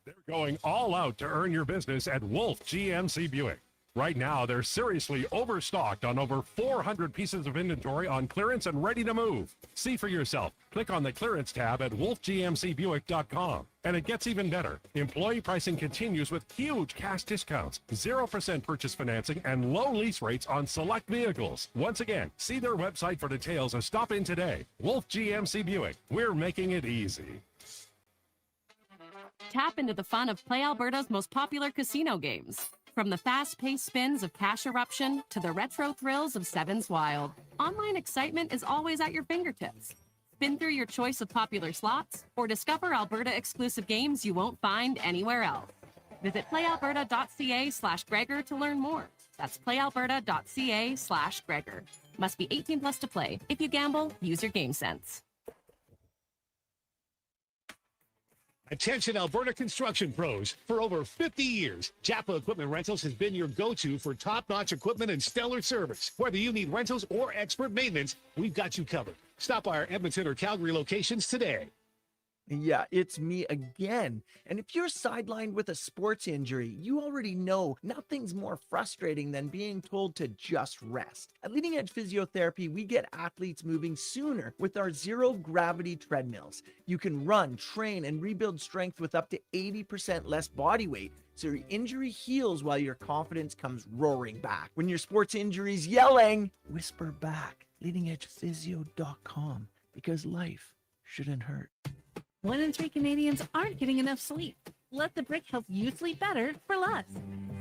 They're going all out to earn your business at Wolf GMC Buick. Right now, they're seriously overstocked on over 400 pieces of inventory on clearance and ready to move. See for yourself. Click on the clearance tab at wolfgmcbuick.com. And it gets even better. Employee pricing continues with huge cash discounts, 0% purchase financing, and low lease rates on select vehicles. Once again, see their website for details or stop in today. Wolf GMC Buick. We're making it easy. Tap into the fun of Play Alberta's most popular casino games. From the fast-paced spins of Cash Eruption to the retro thrills of Sevens Wild, online excitement is always at your fingertips. Spin through your choice of popular slots or discover Alberta-exclusive games you won't find anywhere else. Visit playalberta.ca/Gregor to learn more. That's playalberta.ca/Gregor. Must be 18 plus to play. If you gamble, use your game sense. Attention Alberta construction pros. For over 50 years, Japa Equipment Rentals has been your go-to for top-notch equipment and stellar service. Whether you need rentals or expert maintenance, we've got you covered. Stop by our Edmonton or Calgary locations today. Yeah, it's me again. And if you're sidelined with a sports injury, you already know nothing's more frustrating than being told to just rest. At Leading Edge Physiotherapy, we get athletes moving sooner with our zero gravity treadmills. You can run, train, and rebuild strength with up to 80% less body weight, so your injury heals while your confidence comes roaring back. When your sports injury's yelling, whisper back. LeadingEdgePhysio.com, because life shouldn't hurt. 1 in 3 Canadians aren't getting enough sleep. Let the Brick help you sleep better for less.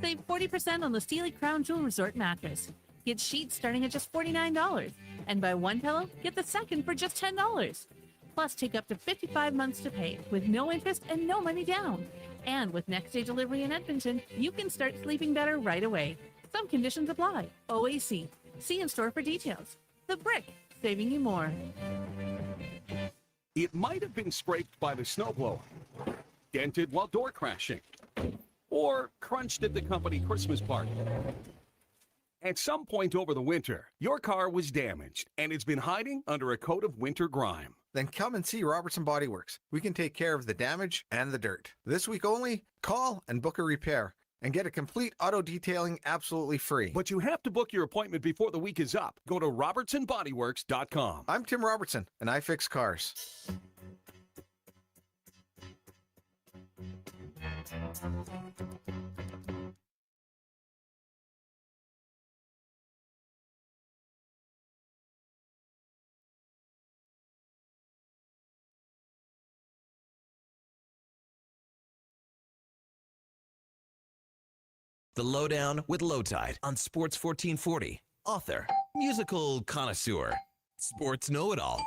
Save 40% on the Steely Crown Jewel Resort mattress. Get sheets starting at just $49. And buy one pillow, get the second for just $10. Plus, take up to 55 months to pay with no interest and no money down. And with next day delivery in Edmonton, you can start sleeping better right away. Some conditions apply. OAC. See in store for details. The Brick, saving you more. It might have been scraped by the snowblower, dented while door crashing, or crunched at the company Christmas party. At some point over the winter, your car was damaged and it's been hiding under a coat of winter grime. Then come and see Robertson Body Works. We can take care of the damage and the dirt. This week only, call and book a repair and get a complete auto detailing absolutely free. But you have to book your appointment before the week is up. Go to robertsonbodyworks.com. I'm Tim Robertson, and I fix cars. The Lowdown with Lowtide on Sports 1440. Author, musical connoisseur, sports know-it-all.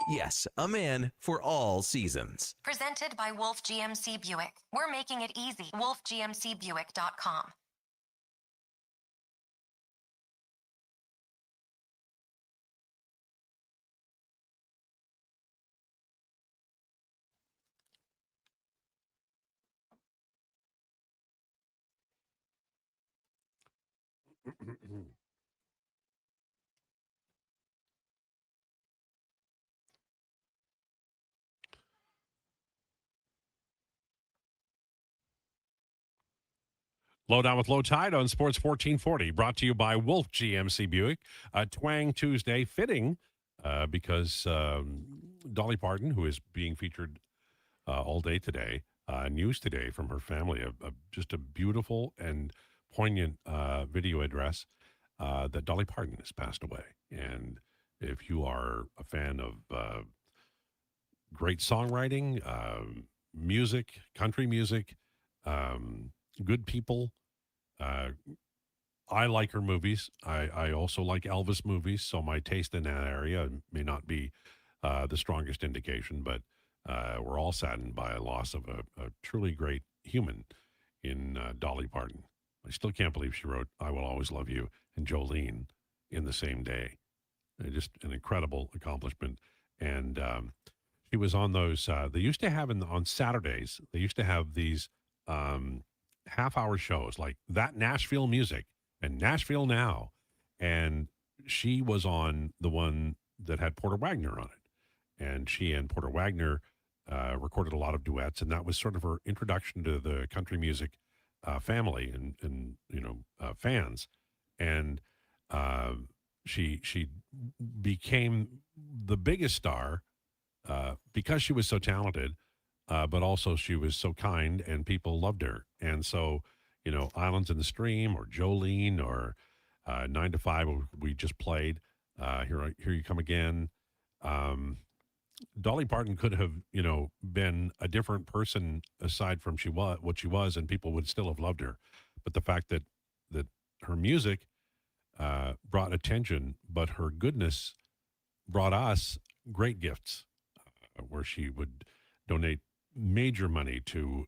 Yes, a man for all seasons. Presented by Wolf GMC Buick. We're making it easy. WolfGMCBuick.com. Lowdown with Lowtide on Sports 1440, brought to you by Wolf GMC Buick. Twang Tuesday, fitting because Dolly Parton, who is being featured all day today, news today from her family, just a beautiful and poignant video address that Dolly Parton has passed away. And if you are a fan of great songwriting, music, country music, good people, I like her movies. I also like Elvis movies, so my taste in that area may not be the strongest indication, but we're all saddened by a loss of a truly great human in Dolly Parton. I still can't believe she wrote I Will Always Love You and Jolene in the same day. Just an incredible accomplishment. And she was on those, they used to have on Saturdays, they used to have these half-hour shows like That Nashville Music and Nashville Now. And she was on the one that had Porter Wagner on it. And she and Porter Wagner recorded a lot of duets, and that was sort of her introduction to the country music family and fans. And she became the biggest star because she was so talented, but also she was so kind and people loved her. And so, Islands in the Stream or Jolene or 9 to 5 we just played, Here You Come Again. Dolly Parton could have, been a different person aside from what she was, and people would still have loved her. But the fact that her music brought attention, but her goodness brought us great gifts, where she would donate major money to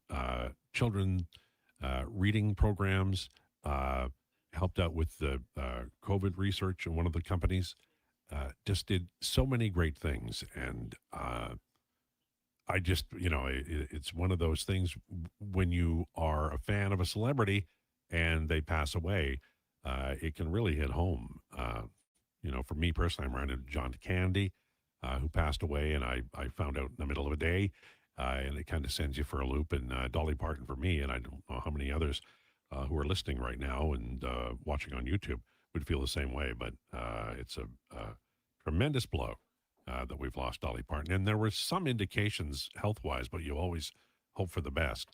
children reading programs, helped out with the COVID research in one of the companies, just did so many great things. And I just, it's one of those things when you are a fan of a celebrity and they pass away, it can really hit home. For me personally, I'm around John Candy. who passed away, and I found out in the middle of a day, and it kind of sends you for a loop. And Dolly Parton for me, and I don't know how many others who are listening right now and watching on YouTube would feel the same way. But it's a tremendous blow that we've lost Dolly Parton. And there were some indications health-wise, but you always hope for the best.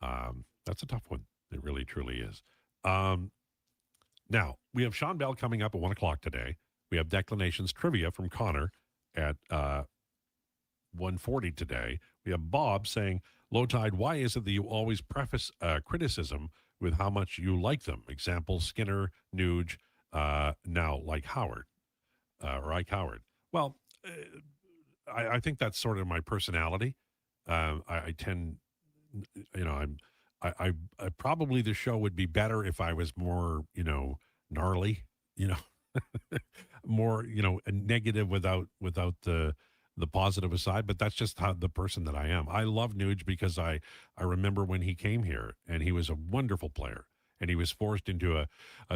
That's a tough one. It really, truly is. Now, we have Sean Bell coming up at 1 o'clock today. We have Declinations Trivia from Connor at 1:40 today. We have Bob saying, Lowtide, why is it that you always preface criticism with how much you like them? Example, Skinner, Nuge, now like Howard, or Ike Howard. Well, I think that's sort of my personality. I tend, I probably the show would be better if I was more, gnarly, more, negative without the positive aside, but that's just how the person that I am. I love Nuge because I remember when he came here and he was a wonderful player. And he was forced into a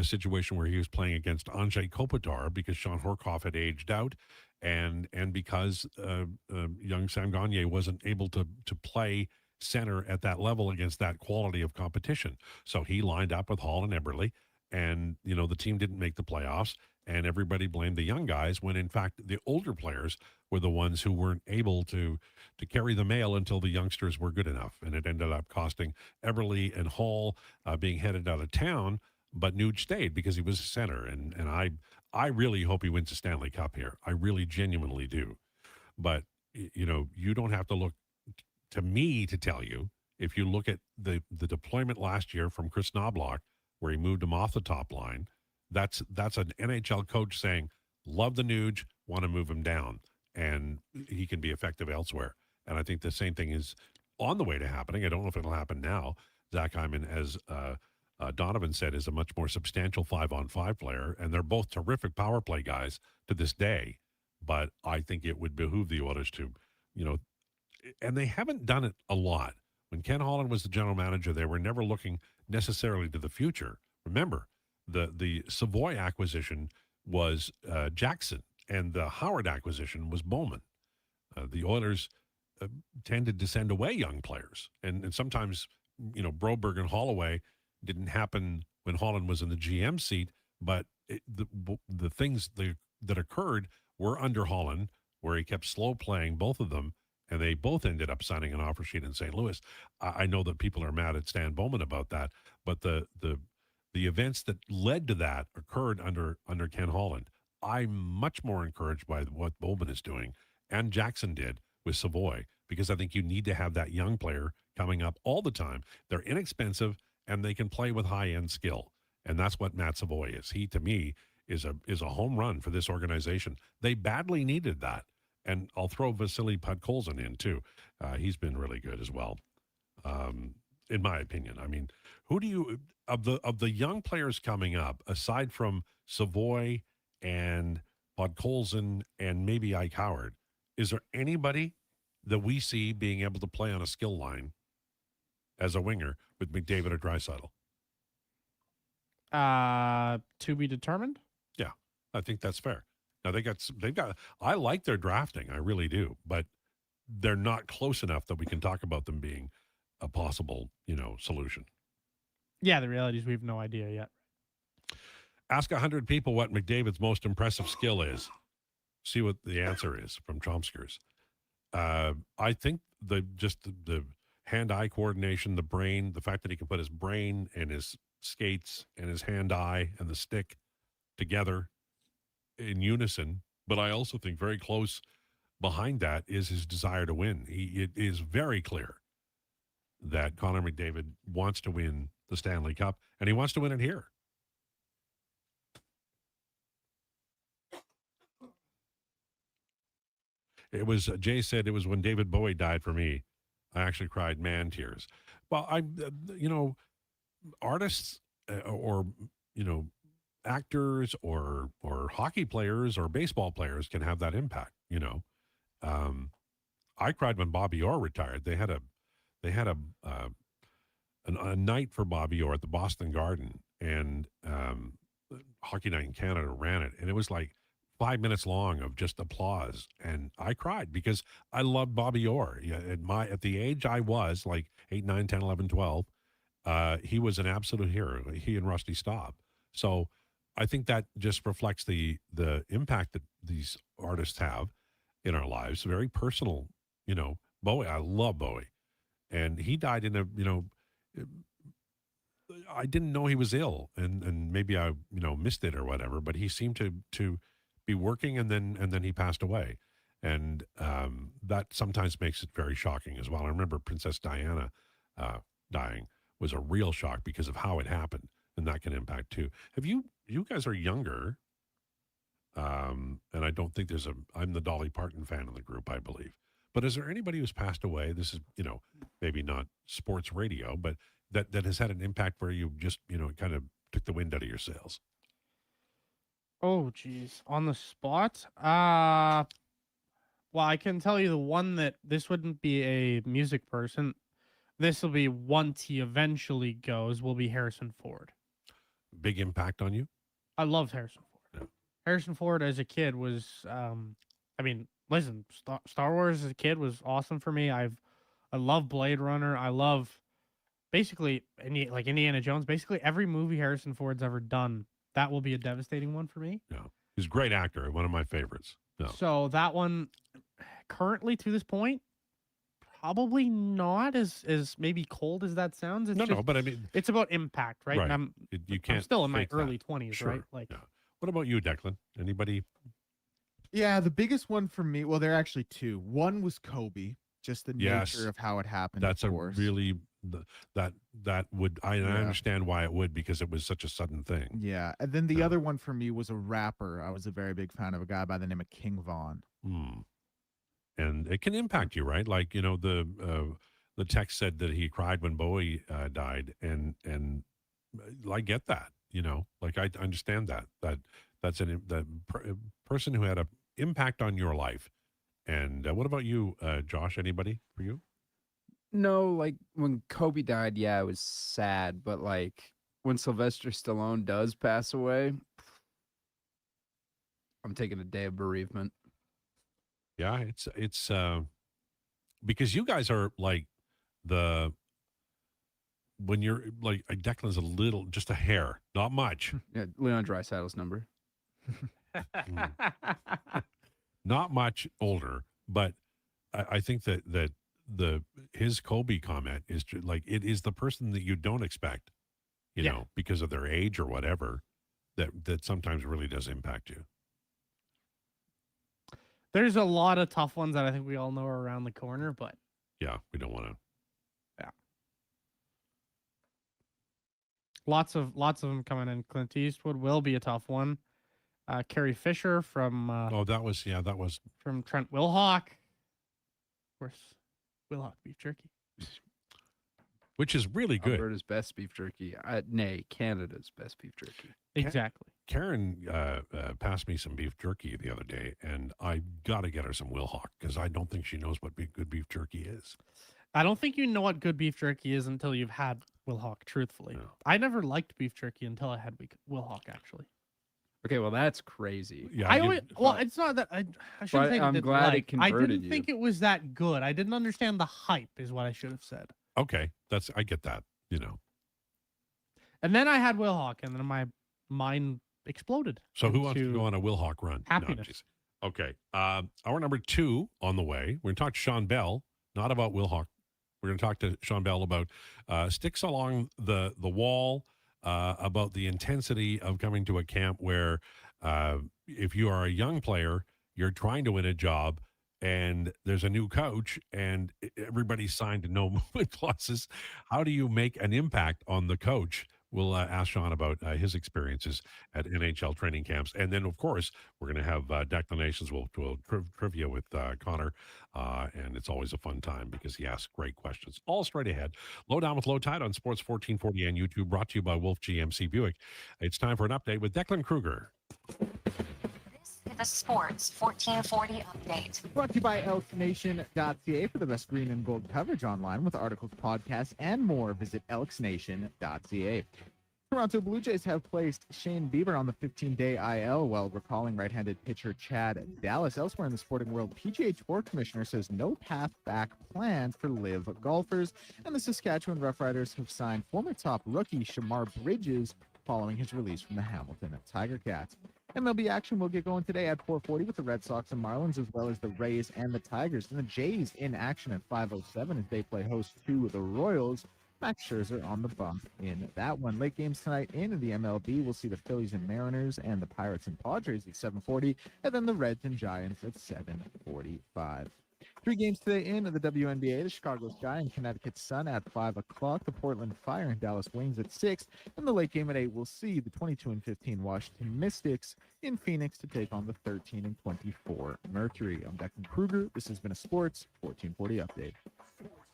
situation where he was playing against Andrzej Kopitar because Sean Horkoff had aged out, and because young Sam Gagner wasn't able to play center at that level against that quality of competition. So he lined up with Hall and Eberle, and the team didn't make the playoffs, and everybody blamed the young guys when in fact the older players were the ones who weren't able to carry the mail until the youngsters were good enough. And it ended up costing Eberle and Hall being headed out of town, but Nuge stayed because he was a center. And I really hope he wins the Stanley Cup here. I really genuinely do. But, you don't have to look to me to tell you. If you look at the deployment last year from Chris Knobloch, where he moved him off the top line, that's an NHL coach saying, love the Nuge, want to move him down, and he can be effective elsewhere. And I think the same thing is on the way to happening. I don't know if it'll happen now. Zach Hyman, as Donovan said, is a much more substantial 5-on-5 player, and they're both terrific power play guys to this day. But I think it would behoove the Oilers to, and they haven't done it a lot. When Ken Holland was the general manager, they were never looking necessarily to the future. Remember, the Savoy acquisition was Jackson, and the Howard acquisition was Bowman. The Oilers tended to send away young players, and sometimes, Broberg and Holloway didn't happen when Holland was in the GM seat, but the things that occurred were under Holland, where he kept slow playing both of them, and they both ended up signing an offer sheet in St. Louis. I know that people are mad at Stan Bowman about that, but the events that led to that occurred under Ken Holland. I'm much more encouraged by what Bowman is doing, and Jackson did with Savoy, because I think you need to have that young player coming up all the time. They're inexpensive, and they can play with high-end skill, and that's what Matt Savoy is. He, to me, is a home run for this organization. They badly needed that. And I'll throw Vasily Podkolzin in, too. He's been really good as well, in my opinion. I mean, who do you of the young players coming up, aside from Savoy and Podkolzin and maybe Ike Howard, is there anybody that we see being able to play on a skill line as a winger with McDavid or Draisaitl? To be determined? Yeah, I think that's fair. Now they've got. I like their drafting, I really do, but they're not close enough that we can talk about them being a possible, solution. Yeah, the reality is we have no idea yet. Ask 100 people what McDavid's most impressive skill is. See what the answer is from Chomskers. I think the hand-eye coordination, the brain, the fact that he can put his brain and his skates and his hand-eye and the stick together in unison, but I also think very close behind that is his desire to win. It is very clear that Connor McDavid wants to win the Stanley Cup, and he wants to win it here. It was, Jay said, it was when David Bowie died for me. I actually cried man tears. Well, artists or, actors or hockey players or baseball players can have that impact. I cried when Bobby Orr retired. They had a night for Bobby Orr at the Boston Garden, and Hockey Night in Canada ran it, and it was like 5 minutes long of just applause, and I cried because I loved Bobby Orr. Yeah, at the age I was, like 8, 9, 10, 11, 12, he was an absolute hero. He and Rusty Staub. So I think that just reflects the impact that these artists have in our lives. Very personal, Bowie. I love Bowie, and he died in a I didn't know he was ill, and maybe I missed it or whatever. But he seemed to be working, and then he passed away, and that sometimes makes it very shocking as well. I remember Princess Diana dying was a real shock because of how it happened, and that can impact too. You guys are younger, and I don't think I'm the Dolly Parton fan in the group, I believe. But is there anybody who's passed away? This is maybe not sports radio, but that has had an impact where you just kind of took the wind out of your sails. Oh, geez. On the spot? Well, I can tell you the one that this wouldn't be a music person. This will be once he eventually goes, will be Harrison Ford. Big impact on you? I loved Harrison Ford. Yeah. Harrison Ford as a kid was, listen, Star Wars as a kid was awesome for me. I love Blade Runner. I love basically Indiana Jones. Basically every movie Harrison Ford's ever done. That will be a devastating one for me. Yeah, he's a great actor. One of my favorites. No. So that one, currently to this point, probably not as maybe cold as that sounds. It's but I mean, it's about impact, right? Right. And You can't I'm still in my fake that. early 20s, Sure. right? Like, yeah. What about you, Declan? Anybody? Yeah, the biggest one for me, well, there are actually two. One was Kobe, just the Yes. nature of how it happened. That's of a course. really that would I Yeah. understand why it would, because it was such a sudden thing. Yeah, and then the other one for me was a rapper. I was a very big fan of a guy by the name of King Von. And it can impact you, right? Like the text said that he cried when Bowie died, and I get that. Like I understand that's a person who had a impact on your life. And what about you, Josh? Anybody for you? No, like when Kobe died, yeah, it was sad. But like when Sylvester Stallone does pass away, I'm taking a day of bereavement. Yeah, it's because you guys are like when you're like Declan's a little, just a hair, not much. Yeah, Leon Dreisaitl's number. Not much older, but I think that his Kobe comment is like, it is the person that you don't expect, because of their age or whatever, that sometimes really does impact you. there's a lot of tough ones that I think we all know are around the corner, but Yeah, we don't want to. yeah. Lots of them coming in. Clint Eastwood will be a tough one. Carrie Fisher from that was from Trent Wilhock. Of course, Wilhock beef jerky. which is really good. Alberta's best beef jerky. Nay, Canada's best beef jerky. Exactly. Karen passed me some beef jerky the other day, and I got to get her some Wilhock because I don't think she knows what good beef jerky is. I don't think you know what good beef jerky is until you've had Wilhock, truthfully. No. I never liked beef jerky until I had Wilhock, actually. Okay, well that's crazy. Yeah, it's not that I shouldn't say I'm glad it I converted didn't you. think it was that good. I didn't understand the hype, is what I should have said. Okay, I get that. And then I had Wilhock, and then my mind exploded. So who wants to into go on a Wilhock run? No, happiness. jeez. Okay. Hour number 2 on the way. We're going to talk to Sean Bell, not about Wilhock. We're going to talk to Sean Bell about sticks along the wall, about the intensity of coming to a camp where if you are a young player, you're trying to win a job, and there's a new coach, and everybody's signed to no movement clauses. How do you make an impact on the coach? We'll ask Sean about his experiences at NHL training camps. And then, of course, we're going to have declinations. We'll trivia with Connor. And it's always a fun time because he asks great questions. All straight ahead. Lowdown with Lowtide on Sports 1440 and YouTube, brought to you by Wolf GMC Buick. It's time for an update with Declan Krueger. The Sports 1440 update. Brought to you by elksnation.ca for the best green and gold coverage online with articles, podcasts, and more. Visit elksnation.ca. Toronto Blue Jays have placed Shane Bieber on the 15-day IL while recalling right-handed pitcher Chad Dallas. Elsewhere in the sporting world, PGA Tour Commissioner says no path back planned for live golfers, and the Saskatchewan Roughriders have signed former top rookie Shamar Bridges following his release from the Hamilton Tiger Cats. MLB action will get going today at 4:40 with the Red Sox and Marlins, as well as the Rays and the Tigers. And the Jays in action at 5:07 as they play host to the Royals. Max Scherzer on the bump in that one. Late games tonight in the MLB. We'll see the Phillies and Mariners and the Pirates and Padres at 7:40, and then the Reds and Giants at 7:45. 3 games today in the WNBA. The Chicago Sky and Connecticut Sun at 5 o'clock. The Portland Fire and Dallas Wings at 6. And the late game at 8, we'll see the 22-15 Washington Mystics in Phoenix to take on the 13-24 Mercury. I'm Declan Krueger. This has been a Sports 1440 update.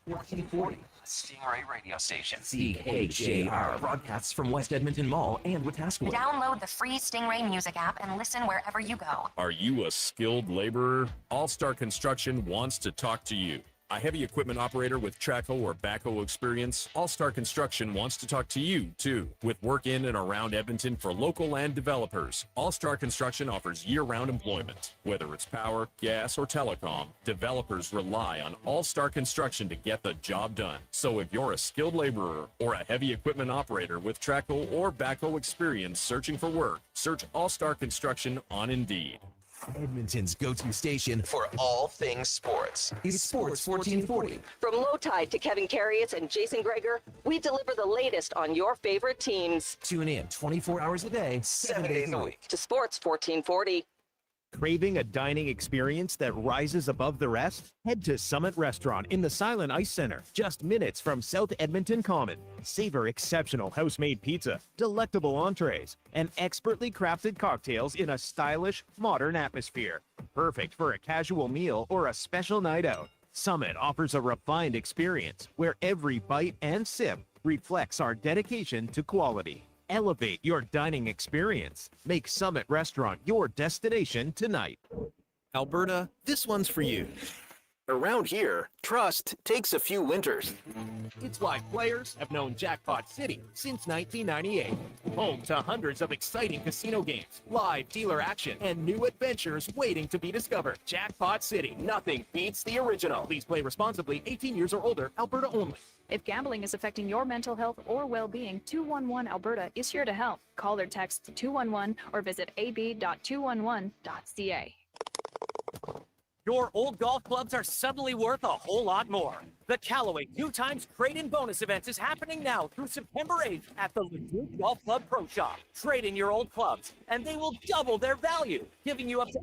1440, Stingray radio station. CHJR broadcasts from West Edmonton Mall and Wetaskiwin. Download the free Stingray music app and listen wherever you go. Are you a skilled laborer? All Star Construction wants to talk to you. A heavy equipment operator with Traco or backhoe experience? All Star Construction wants to talk to you, too. With work in and around Edmonton for local land developers, All Star Construction offers year-round employment. Whether it's power, gas, or telecom, developers rely on All Star Construction to get the job done. So if you're a skilled laborer or a heavy equipment operator with Traco or backhoe experience searching for work, search All Star Construction on Indeed. Edmonton's go-to station for all things sports is Sports 1440. From Lowtide to Kevin Karius and Jason Gregor, we deliver the latest on your favorite teams. Tune in 24 hours a day, 7 days a week. To Sports 1440. Craving a dining experience that rises above the rest? Head to Summit Restaurant in the Silent Ice Center, just minutes from South Edmonton Common. Savor exceptional house-made pizza, delectable entrees, and expertly crafted cocktails in a stylish, modern atmosphere. Perfect for a casual meal or a special night out. Summit offers a refined experience where every bite and sip reflects our dedication to quality. Elevate your dining experience. Make Summit Restaurant your destination tonight. Alberta, this one's for you. Around here, trust takes a few winters. It's why players have known Jackpot City since 1998. Home to hundreds of exciting casino games, live dealer action, and new adventures waiting to be discovered. Jackpot City, nothing beats the original. Please play responsibly, 18 years or older, Alberta only. If gambling is affecting your mental health or well-being, 211 Alberta is here to help. Call or text 211 or visit ab.211.ca. Your old golf clubs are suddenly worth a whole lot more. The Callaway 2x Trade-In Bonus event is happening now through September 8th at the Leduc Golf Club Pro Shop. Trade in your old clubs, and they will double their value, giving you up to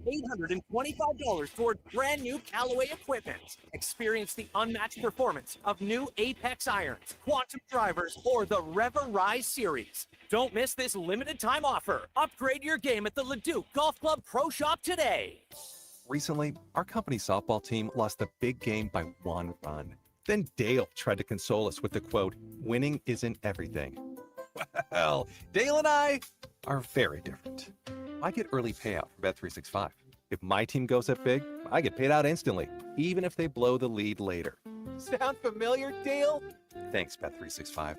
$825 toward brand new Callaway equipment. Experience the unmatched performance of new Apex irons, Quantum drivers, or the Rever Rise series. Don't miss this limited time offer. Upgrade your game at the Leduc Golf Club Pro Shop today. Recently, our company softball team lost a big game by 1 run. Then Dale tried to console us with the quote, "Winning isn't everything." Well, Dale and I are very different. I get early payout from Bet365. If my team goes up big, I get paid out instantly, even if they blow the lead later. Sound familiar, Dale? Thanks, Bet365.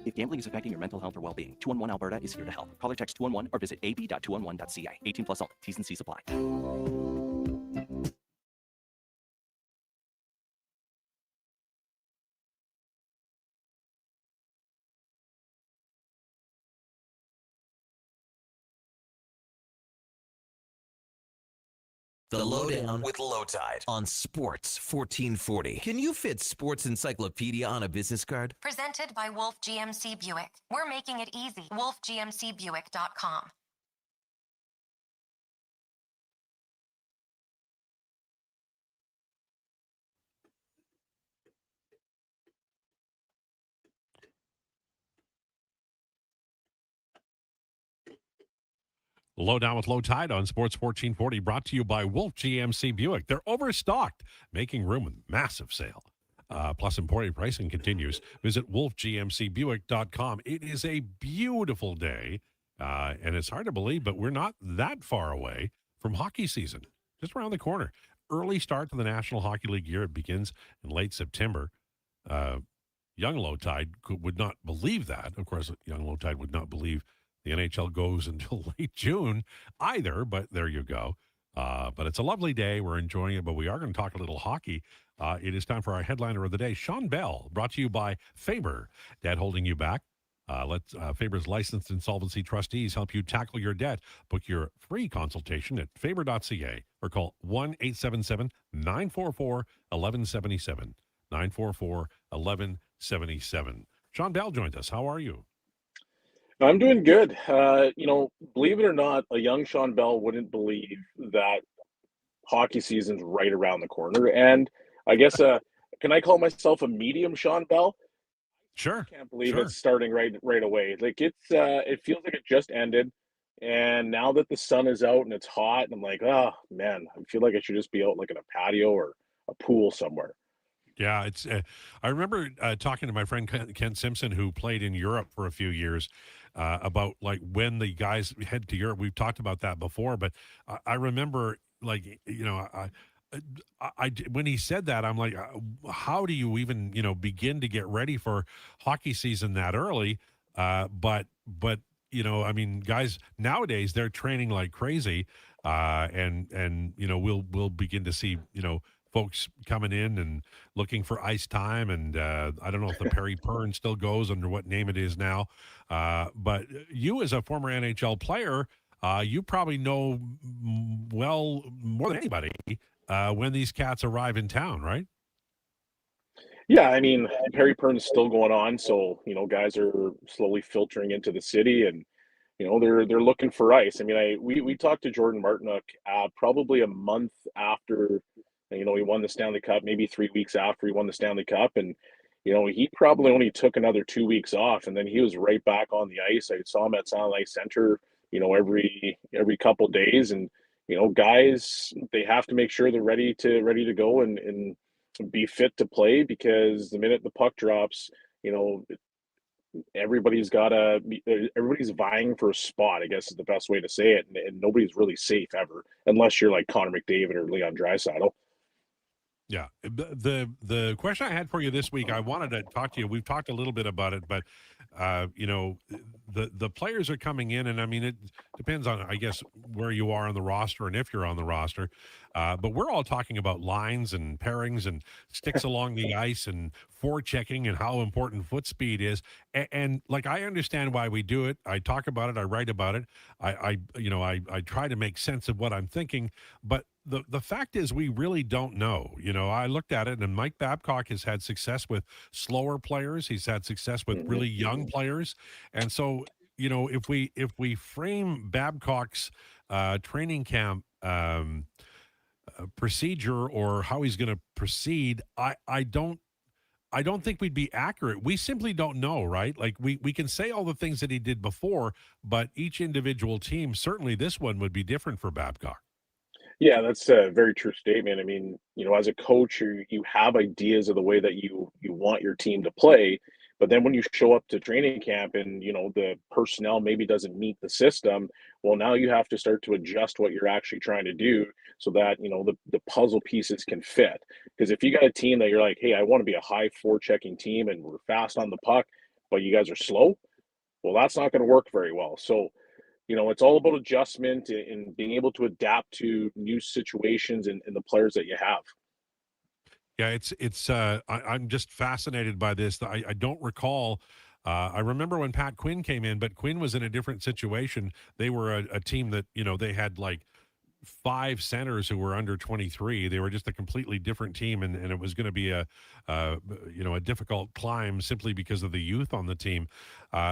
If gambling is affecting your mental health or well-being, 211 Alberta is here to help. Call or text 211 or visit ab.211.ca. 18 plus only. T's and C's apply. The Lowdown with Lowtide on Sports 1440. Can you fit Sports Encyclopedia on a business card? Presented by Wolf GMC Buick. We're making it easy. WolfGMCBuick.com. Lowdown with Lowtide on Sports 1440, brought to you by Wolf GMC Buick. They're overstocked, making room with massive sale. Plus, imported pricing continues. Visit wolfgmcbuick.com. It is a beautiful day, and it's hard to believe, but we're not that far away from hockey season, just around the corner. Early start to the National Hockey League year. It begins in late September. young Lowtide would not believe that. Of course, young Lowtide would not believe the NHL goes until late June either, but there you go. But it's a lovely day. We're enjoying it, but we are going to talk a little hockey. It is time for our headliner of the day, Sean Bell, brought to you by Faber. Dad holding you back. Let Faber's licensed insolvency trustees help you tackle your debt. Book your free consultation at faber.ca or call 1-877-944-1177. 944-1177. Sean Bell joins us. How are you? I'm doing good. Believe it or not, a young Sean Bell wouldn't believe that hockey season's right around the corner. And I guess, can I call myself a medium Sean Bell? Sure. I can't believe it's starting right away. Like it feels like it just ended. And now that the sun is out and it's hot, and I'm like, oh man, I feel like I should just be out like in a patio or a pool somewhere. Yeah, it's. I remember talking to my friend Ken Simpson, who played in Europe for a few years, about like when the guys head to Europe. We've talked about that before, but I remember, like, I when he said that, I'm like, how do you even begin to get ready for hockey season that early? But I mean, guys nowadays they're training like crazy, and we'll begin to see folks coming in and looking for ice time, and I don't know if the Perry Pern still goes under what name it is now, but you as a former NHL player, you probably know well more than anybody when these cats arrive in town, right? Yeah, I mean, Perry Pern's still going on, so guys are slowly filtering into the city, and they're looking for ice. I mean, we talked to Jordan Martinook probably a month after he won the Stanley Cup, maybe 3 weeks after he won the Stanley Cup, and he probably only took another 2 weeks off, and then he was right back on the ice. I saw him at Sound Ice Center, every couple days, and guys, they have to make sure they're ready to go and be fit to play, because the minute the puck drops, everybody's vying for a spot, I guess is the best way to say it, and nobody's really safe ever, unless you're like Connor McDavid or Leon Draisaitl. Yeah. The question I had for you this week, I wanted to talk to you. We've talked a little bit about it, but the players are coming in, and I mean, it depends on, I guess, where you are on the roster and if you're on the roster. But we're all talking about lines and pairings and sticks along the ice and forechecking and how important foot speed is. And like, I understand why we do it. I talk about it. I write about it. I try to make sense of what I'm thinking, but the fact is, we really don't know. I looked at it, and Mike Babcock has had success with slower players. He's had success with really young players. And so, if we frame Babcock's training camp procedure or how he's going to proceed, I don't think we'd be accurate. We simply don't know, right? Like, we can say all the things that he did before, but each individual team, certainly this one, would be different for Babcock. Yeah, that's a very true statement. I mean, as a coach, you have ideas of the way that you want your team to play, but then when you show up to training camp and the personnel maybe doesn't meet the system, well, now you have to start to adjust what you're actually trying to do so that the puzzle pieces can fit. Because if you got a team that you're like, hey, I want to be a high forechecking team and we're fast on the puck, but you guys are slow, well, that's not going to work very well. So it's all about adjustment and being able to adapt to new situations and the players that you have. Yeah, I'm just fascinated by this. I don't recall. I remember when Pat Quinn came in, but Quinn was in a different situation. They were a team that, they had like 5 centers who were under 23. They were just a completely different team, and it was going to be a difficult climb simply because of the youth on the team.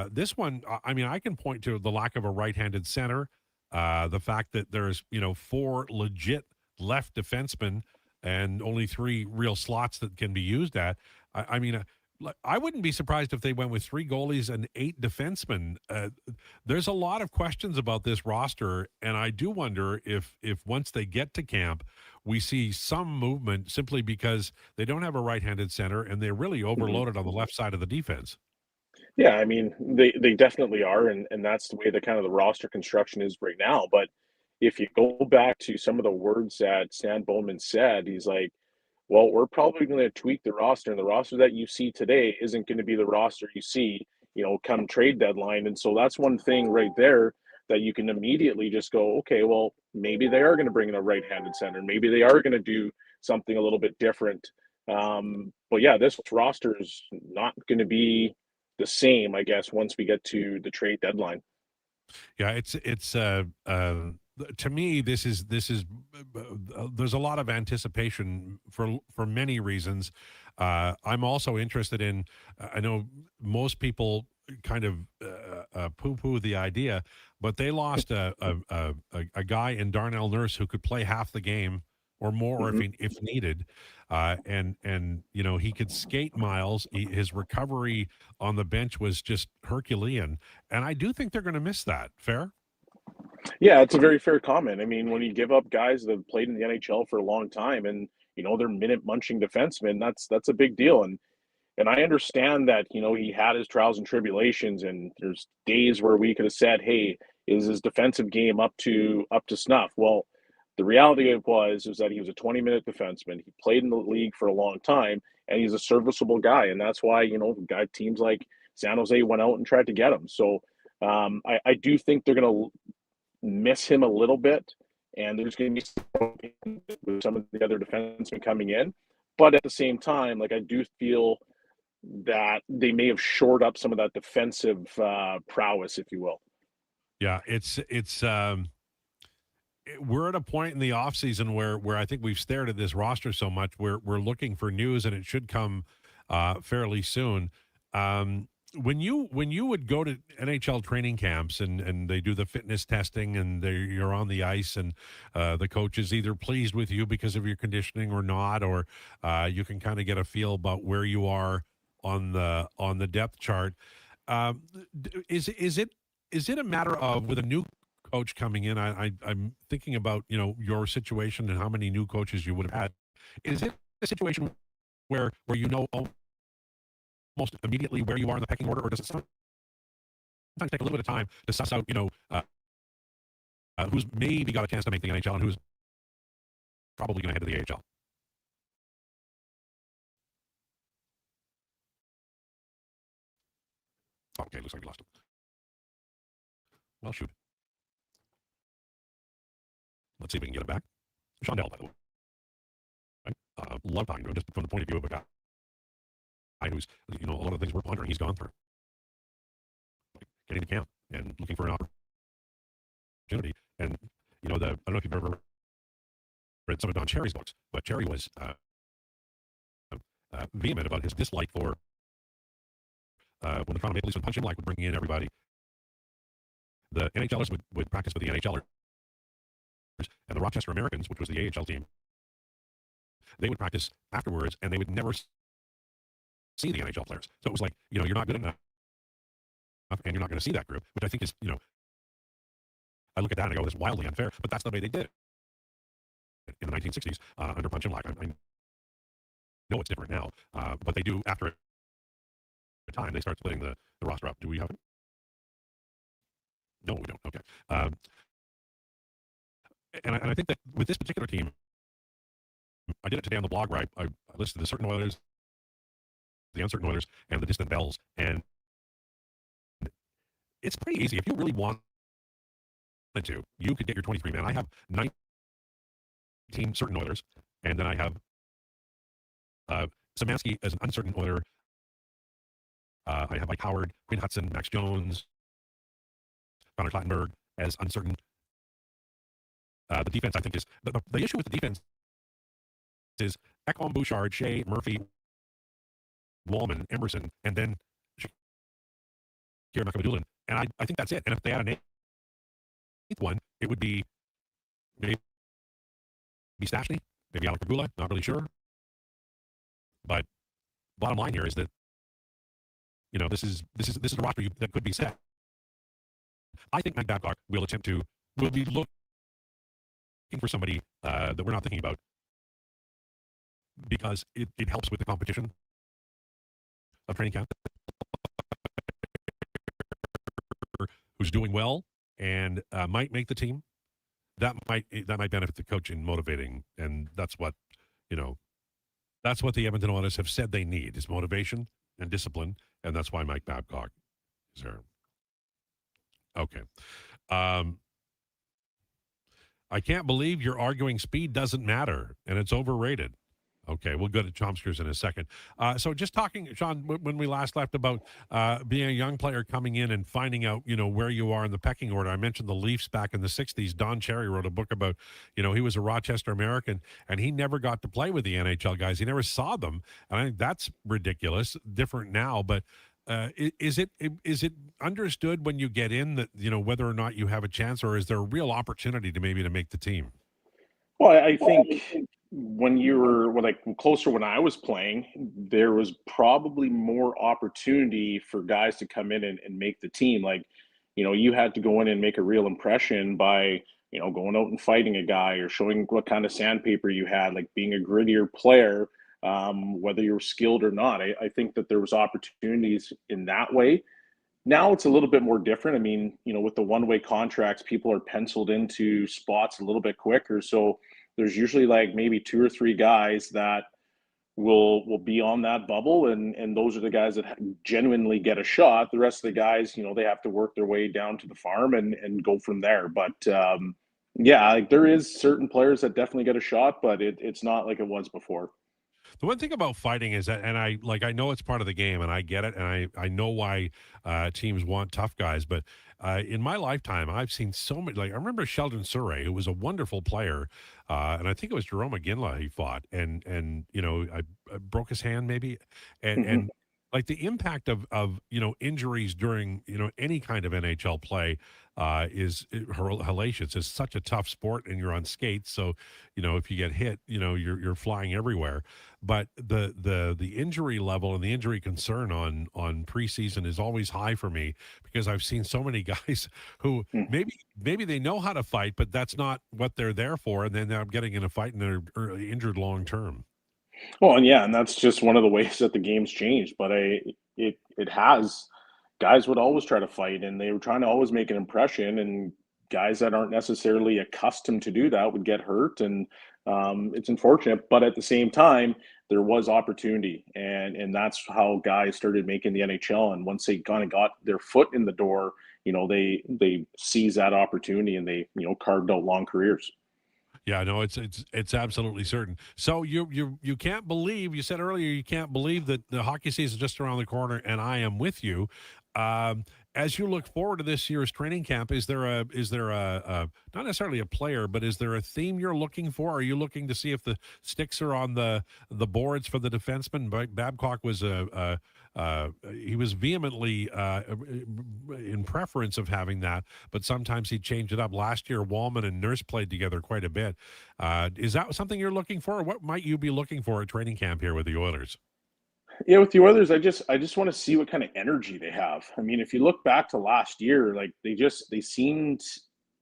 This one, I mean, I can point to the lack of a right-handed center, the fact that there's 4 legit left defensemen and only 3 real slots that can be used at. I mean, I wouldn't be surprised if they went with 3 goalies and 8 defensemen. There's a lot of questions about this roster, and I do wonder if once they get to camp, we see some movement simply because they don't have a right-handed center and they're really overloaded on the left side of the defense. Yeah, I mean, they definitely are, and that's the way the kind of the roster construction is right now. But if you go back to some of the words that Stan Bowman said, he's like, well, we're probably going to tweak the roster, and the roster that you see today isn't going to be the roster you see, come trade deadline. And so that's one thing right there that you can immediately just go, okay, well, maybe they are going to bring in a right-handed center. Maybe they are going to do something a little bit different. But yeah, this roster is not going to be the same, I guess, once we get to the trade deadline. Yeah, it's to me this is there's a lot of anticipation for many reasons. I'm also interested in. I know most people kind of poo-poo the idea, but they lost a guy in Darnell Nurse who could play half the game or more if needed, and he could skate miles. His recovery on the bench was just Herculean, and I do think they're going to miss that. Fair? Yeah, it's a very fair comment. I mean, when you give up guys that have played in the NHL for a long time and they're minute munching defensemen, that's a big deal. And I understand that, he had his trials and tribulations, and there's days where we could have said, hey, is his defensive game up to snuff? Well, the reality of it was that he was a 20-minute defenseman. He played in the league for a long time, and he's a serviceable guy. And that's why, teams like San Jose went out and tried to get him. So I do think they're going to miss him a little bit, and there's going to be some of the other defensemen coming in. But at the same time, I do feel that they may have shored up some of that defensive prowess, if you will. Yeah, we're at a point in the offseason where I think we've stared at this roster so much. We're looking for news, and it should come fairly soon. When you would go to NHL training camps and they do the fitness testing and you're on the ice and the coach is either pleased with you because of your conditioning or not, or you can kind of get a feel about where you are on the depth chart. Is it a matter of, with a new coach coming in, I'm thinking about your situation and how many new coaches you would have had. Is it a situation where almost immediately where you are in the pecking order, or does it sometimes take a little bit of time to suss out who's maybe got a chance to make the NHL and who's probably going to head to the AHL? Okay, looks like we lost him. Well, shoot. Let's see if we can get it back. Shondell, by the way. Lowtide, just from the point of view of a guy who's, a lot of the things we're pondering, he's gone through. Getting to camp and looking for an opportunity. And, I don't know if you've ever read some of Don Cherry's books, but Cherry was vehement about his dislike for when the Toronto Maple Leafs would punch him like would bring in everybody. The NHLers would practice with the NHLers, and the Rochester Americans, which was the AHL team, they would practice afterwards, and they would never see the NHL players. So it was like, you're not good enough, and you're not going to see that group, which I think is, I look at that and I go, that's wildly unfair, but that's the way they did it in the 1960s under Punch and Lack. I know it's different now, but they do, after a time, they start splitting the roster up. Do we have it? No, we don't. Okay. And I think that with this particular team, I did it today on the blog where I listed the certain Oilers, the uncertain Oilers, and the distant Bells. And it's pretty easy. If you really wanted to, you could get your 23 man. I have 19 certain Oilers, and then I have Szymanski as an uncertain Oiler. I have Mike Howard, Quinn Hudson, Max Jones, Connor Clattenburg as uncertain. The defense, I think, is the issue with the defense is Ekholm, Bouchard, Shea, Murphy, Wallman, Emerson, and then Kieran McAmadulin. And I think that's it. And if they had an eighth one, it would be maybe Stastny, maybe Alec Pegula, not really sure. But bottom line here is that this is a roster that could be set. I think Mike Babcock will be looking for somebody that we're not thinking about, because it helps with the competition of training camp, who's doing well and might make the team. That might benefit the coach in motivating, and that's what That's what the Edmonton Oilers have said they need, is motivation and discipline, and that's why Mike Babcock is there. Okay. I can't believe you're arguing speed doesn't matter and it's overrated. Okay, we'll go to Chomskers in a second. So just talking, Sean, when we last left about being a young player coming in and finding out, where you are in the pecking order. I mentioned the Leafs back in the 60s. Don Cherry wrote a book about, he was a Rochester American, and he never got to play with the NHL guys. He never saw them. And I think that's ridiculous, different now. But is it understood when you get in that, whether or not you have a chance, or is there a real opportunity to make the team? Well, I think when you were closer when I was playing, there was probably more opportunity for guys to come in and make the team. You had to go in and make a real impression by, going out and fighting a guy or showing what kind of sandpaper you had, like being a grittier player, whether you were skilled or not. I think that there was opportunities in that way. Now it's a little bit more different. I mean, with the one-way contracts, people are penciled into spots a little bit quicker. So there's usually maybe 2 or 3 guys that will be on that bubble, and those are the guys that genuinely get a shot. The rest of the guys, they have to work their way down to the farm and go from there. But there is certain players that definitely get a shot, but it's not like it was before. The one thing about fighting is that, and I know it's part of the game, and I get it, and I know why teams want tough guys, but in my lifetime, I've seen so many. I remember Sheldon Surrey, who was a wonderful player, and I think it was Jerome McGinley he fought, and I broke his hand maybe, and the impact of injuries during any kind of NHL play is hellacious. It's such a tough sport, and you're on skates, so if you get hit, you're flying everywhere. But the injury level and the injury concern on preseason is always high for me, because I've seen so many guys who maybe they know how to fight, but that's not what they're there for, and then they're getting in a fight and they're injured long term. Well, and that's just one of the ways that the game's changed. But it has. Guys would always try to fight, and they were trying to always make an impression. And guys that aren't necessarily accustomed to do that would get hurt, and it's unfortunate. But at the same time, there was opportunity, and that's how guys started making the NHL. And once they kind of got their foot in the door, they seized that opportunity, and they carved out long careers. Yeah, no, it's absolutely certain. So you can't believe, you said earlier, you can't believe that the hockey season is just around the corner, and I am with you. As you look forward to this year's training camp, is there a not necessarily a player, but is there a theme you're looking for? Are you looking to see if the sticks are on the boards for the defenseman? Babcock was he was vehemently in preference of having that, but sometimes he'd change it up. Last year, Wallman and Nurse played together quite a bit. Is that something you're looking for? Or what might you be looking for at training camp here with the Oilers? Yeah, with the Oilers, I just want to see what kind of energy they have. I mean, if you look back to last year, they seemed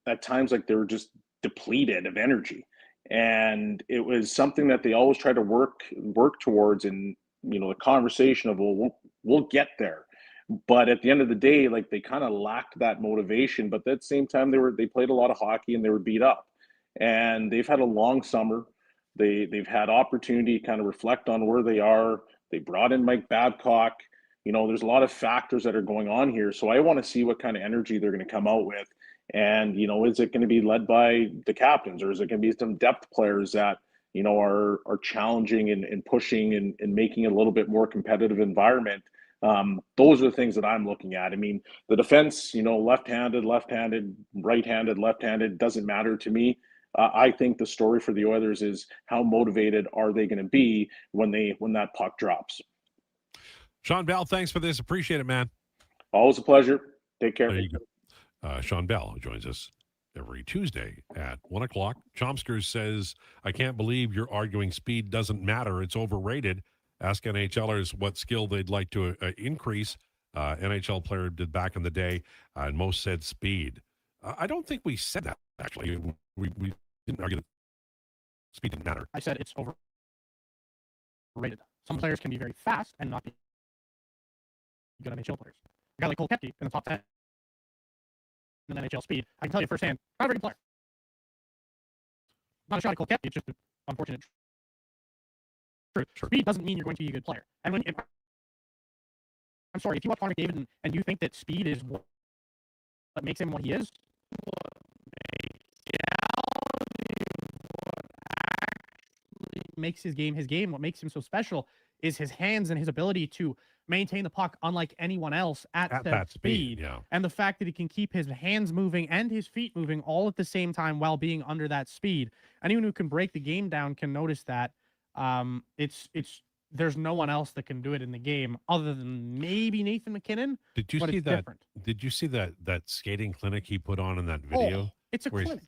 at times like they were just depleted of energy, and it was something that they always try to work towards. And the conversation of, well, we'll get there, but at the end of the day, they kind of lacked that motivation. But at the same time, they played a lot of hockey and they were beat up, and they've had a long summer. They've had opportunity to kind of reflect on where they are. They brought in Mike Babcock. There's a lot of factors that are going on here. So I want to see what kind of energy they're going to come out with. And, is it going to be led by the captains, or is it going to be some depth players that, are challenging and pushing and making it a little bit more competitive environment? Those are the things that I'm looking at. I mean, the defense, left-handed, right-handed, left-handed, doesn't matter to me. I think the story for the Oilers is how motivated are they going to be when that puck drops. Sean Bell, thanks for this. Appreciate it, man. Always a pleasure. Take care. There you go. Sean Bell, who joins us every Tuesday at 1 o'clock. Chomskers says, I can't believe you're arguing speed doesn't matter. It's overrated. Ask NHLers what skill they'd like to increase. NHL player did back in the day, and most said speed. I don't think we said that, actually. We didn't argue that speed didn't matter. I said it's overrated. Some players can be very fast and not be good NHL players. A guy like Cole Kepke in the top 10 in NHL speed, I can tell you firsthand, not a very good player. Not a shot at Cole Kepke, it's just an unfortunate Speed doesn't mean you're going to be a good player. And I'm sorry, if you watch Connor McDavid and you think that speed is what makes him what he is, makes his game, what makes him so special is his hands and his ability to maintain the puck unlike anyone else at that speed. Yeah. And the fact that he can keep his hands moving and his feet moving all at the same time while being under that speed. Anyone who can break the game down can notice that. There's no one else that can do it in the game other than maybe Nathan McKinnon. Did you see that? Different. Did you see that skating clinic he put on in that video? Oh, it's a clinic.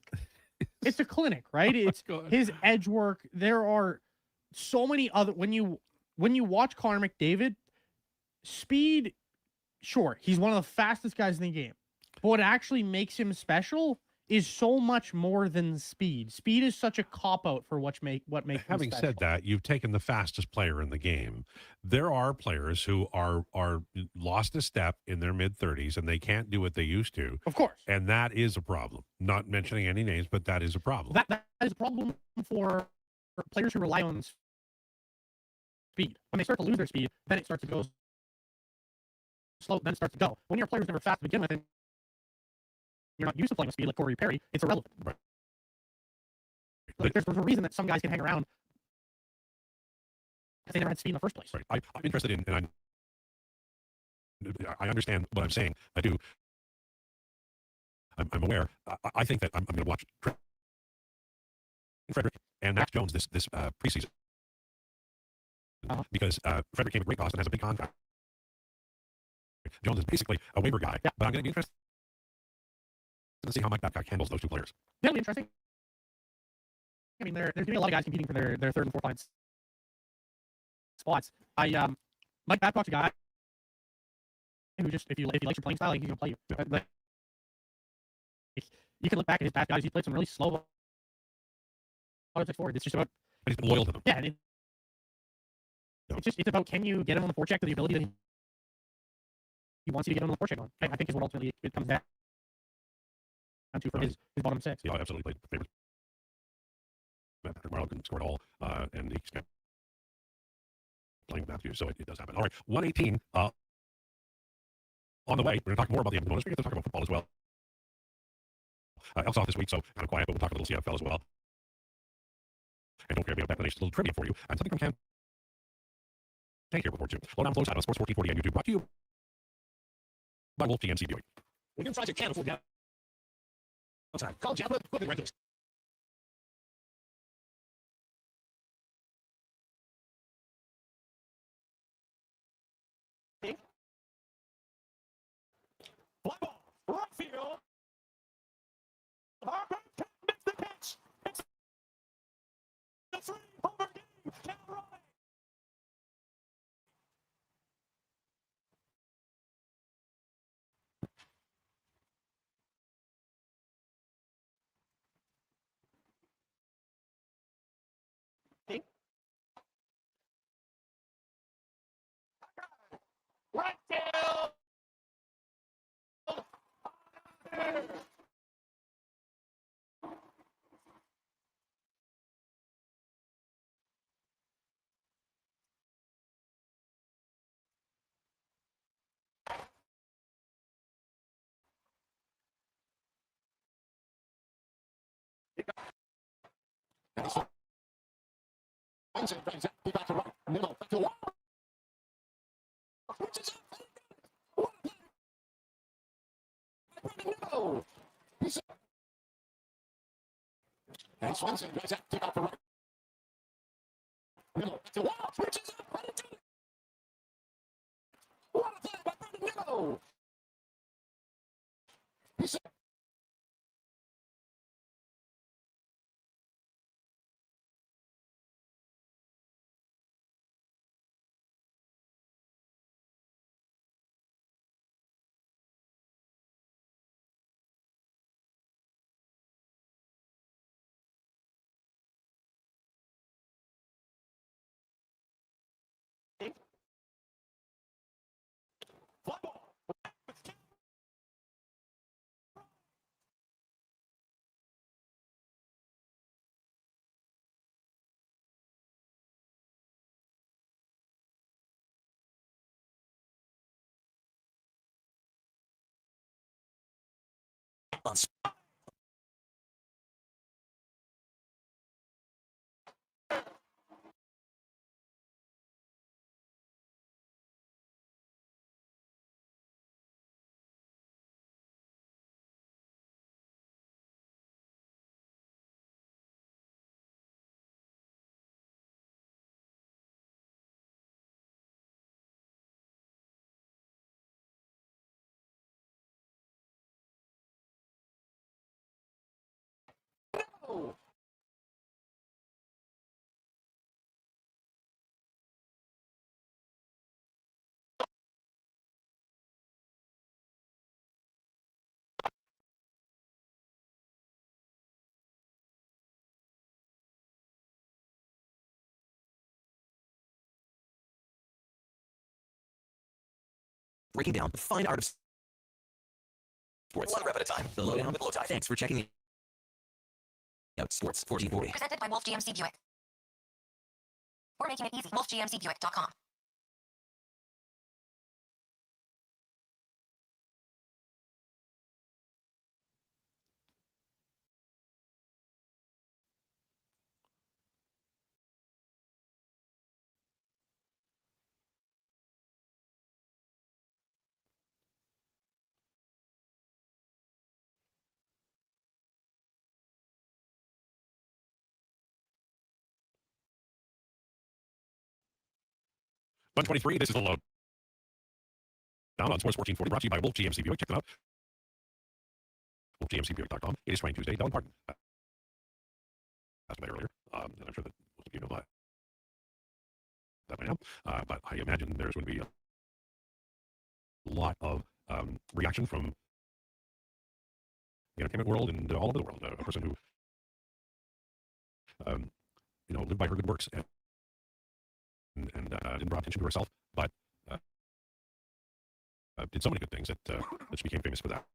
It's a clinic, right? It's his edge work. There are so many other when you watch Connor McDavid, speed, sure, he's one of the fastest guys in the game. But what actually makes him special is so much more than speed. Speed is such a cop-out for what makes Having him special. said that, you've taken the fastest player in the game. There are players who are lost a step in their mid-30s and they can't do what they used to. Of course. And that is a problem. Not mentioning any names, but that is a problem. That is a problem for players who rely on speed. When they start to lose their speed, then it starts to go slow, then it starts to go. When your player's never fast to begin with, and you're not used to playing with speed like Corey Perry, it's irrelevant. Right. Like, there's a reason that some guys can hang around because they never had speed in the first place. Right. I'm interested in, and I understand what I'm saying. I do. I'm aware. I think that I'm going to watch Frederick and Max Jones this preseason because Frederick came at great cost and has a big contract. Jones is basically a waiver guy, but I'm going to be interested to see how Mike Babcock handles those two players. That'll be interesting. I mean, there's going to be a lot of guys competing for their third and fourth line spots. Mike Babcock's a guy who just if he likes your playing style, he's going to play you. Like, you can look back at his past guys. He played some really slow forward. It's just about. But he's been loyal to them. Yeah, it's about can you get him on the forecheck to the ability that he wants you to get him on the forecheck on. I think is what ultimately it comes down to for his bottom six. Yeah, absolutely played favorites. Patrick Marleau can score it all, and he's playing with Matthews, so it does happen. All right, 118 on the way. We're going to talk more about the bonus. We're going to talk about football as well. Else off this week, so kind of quiet, but we'll talk a little CFL as well. And don't forget, we have that nice little trivia for you. And something from Cam. Take care before 2. Lowdown Lowtide on Sports 1440 on YouTube. Brought to you by Wolf GMC Buick. When your project can't afford downtime, call Japa Equipment Rentals. Fly ball, right field. Harper makes the catch. It's the 3-homer game. Cal Ryan. Right field. And brings it back to right, middle, back to the wall. No. And Swenson brings that kick out for right. Middle, back to the wall. Switches up, right into it. What a play by Brendan Nichols. Fly ball. on breaking down the fine art of sports. One rep at a time. The Lowdown with Lowtide. Thanks for checking out Sports 1440. Presented by Wolf GMC Buick. We're making it easy. WolfGMCBuick.com. One 23. This is the Lowdown on Sports 1440, brought to you by Wolf GMC Buick. Check them out. WolfGMCBuick.com. It is Train Tuesday. Don Pardon. Asked about earlier, and I'm sure that most of you know that by now. But I imagine there's going to be a lot of reaction from the entertainment world and all over the world. A person who, lived by her good works and didn't draw attention to herself, but did so many good things that she became famous for that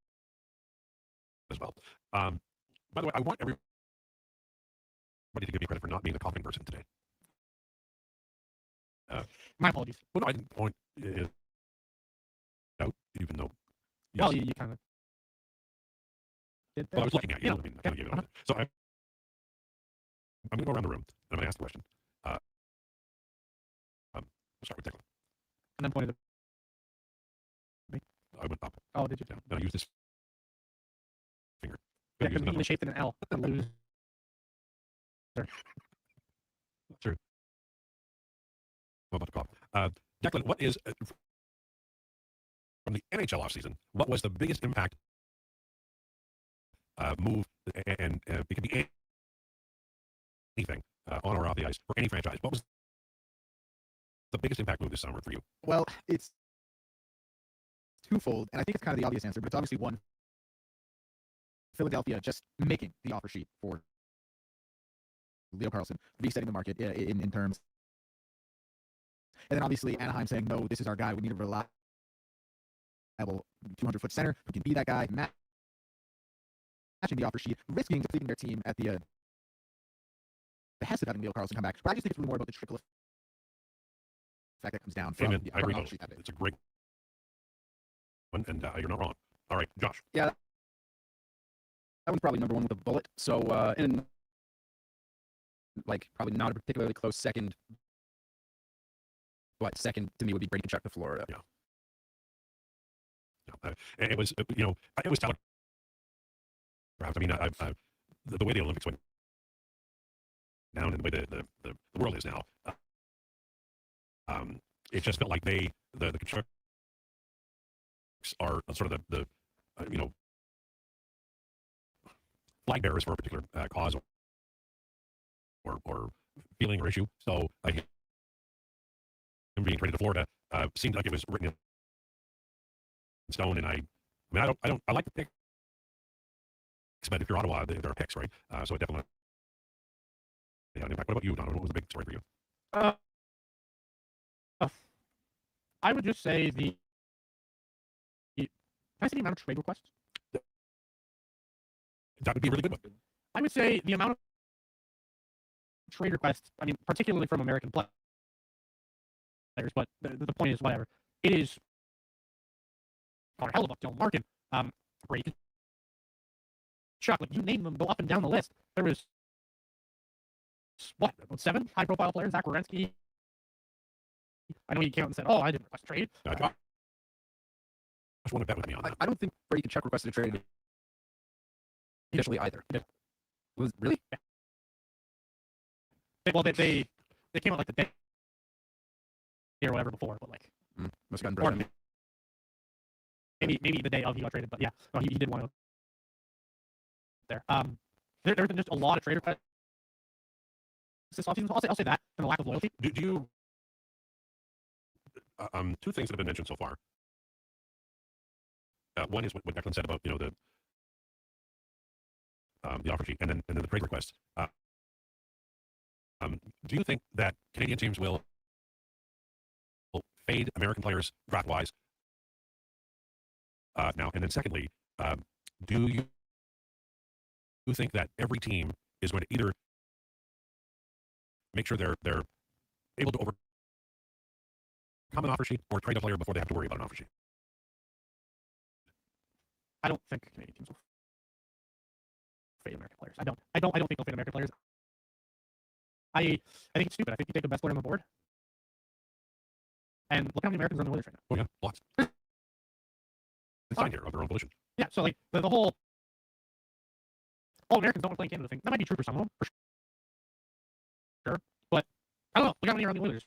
as well. By the way, I want everybody to give me credit for not being the coughing person today. My apologies. Well, no, I didn't point it out, even though. Yes. Well, you kind of did that. Well, I was looking at you. Yeah. I mean, I kind of gave it on. So I'm going to go around the room. And I'm going to ask the question. We'll start with Declan. And then pointed at me. I went up. Oh, did you? Yeah. Then I used this finger. That Use could be another even shaped in an L. Loser. That's true. I'm about to cough. Declan, what is, from the NHL offseason, what was the biggest impact move, and it could be anything on or off the ice for any franchise? What was the biggest impact move this summer for you? Well, it's twofold, and I think it's kind of the obvious answer, but it's obviously one. Philadelphia just making the offer sheet for Leo Carlson, resetting the market in terms. And then obviously Anaheim saying, no, this is our guy. We need a reliable 200-foot center who can be that guy, matching the offer sheet, risking depleting their team at the behest of having Leo Carlson come back. But I just think it's really more about the trickle effect that comes down from Amen. the I agree. offer sheet that big. It's a great one, and you're not wrong. All right, Josh. Yeah, that one's probably number one with a bullet. So, and like probably not a particularly close second, but second to me would be Brady Tkachuk to Florida. Yeah. It was, it was telegraphed. I mean, the way the Olympics went down and the way the world is now, it just felt like the Tkachuk are sort of the flag bearers for a particular cause or feeling or issue. So him being traded to Florida seemed like it was written in stone. And I like the pick, but if you're Ottawa, there are picks, right? So it definitely had an impact. What about you, Donovan? What was the big story for you? I would just say can I say the amount of trade requests? That would be a really good one. I would say the amount of trade requests, I mean, particularly from American players, but the point is, whatever. It is Connor Hellebuck, Dylan Larkin, Brady Chuck, like you name them, go up and down the list. There was what, about 7 high-profile players? Zach Werenski. I know you came out and said, "Oh, I didn't request a trade." I just want to bet with me on that. I don't think Brady Kachuk requested a trade initially either. Was really? Well, they came out like the day or whatever before, but like must have gotten or broken. maybe the day of he got traded, but yeah, no, he did want to there. There's been just a lot of trade requests this offseason. I'll say that, and the lack of loyalty. Do you? Two things that have been mentioned so far. One is what Declan said about the offer sheet, and then the trade request. Do you think that Canadian teams will fade American players draft-wise? Now, and then secondly, do you think that every team is going to either make sure they're able to overcome an offer sheet or trade a player before they have to worry about an offer sheet? I don't think Canadian teams will fade American players. I don't think they'll fade American players. I think it's stupid. I think you take the best player on the board. And look how many Americans are on the Oilers right now. Oh yeah, lots. It's signed here of their own volition. Yeah, so like the whole all Americans don't want to play in Canada thing. That might be true for some of them, for sure. But I don't know. Look how many are on the Oilers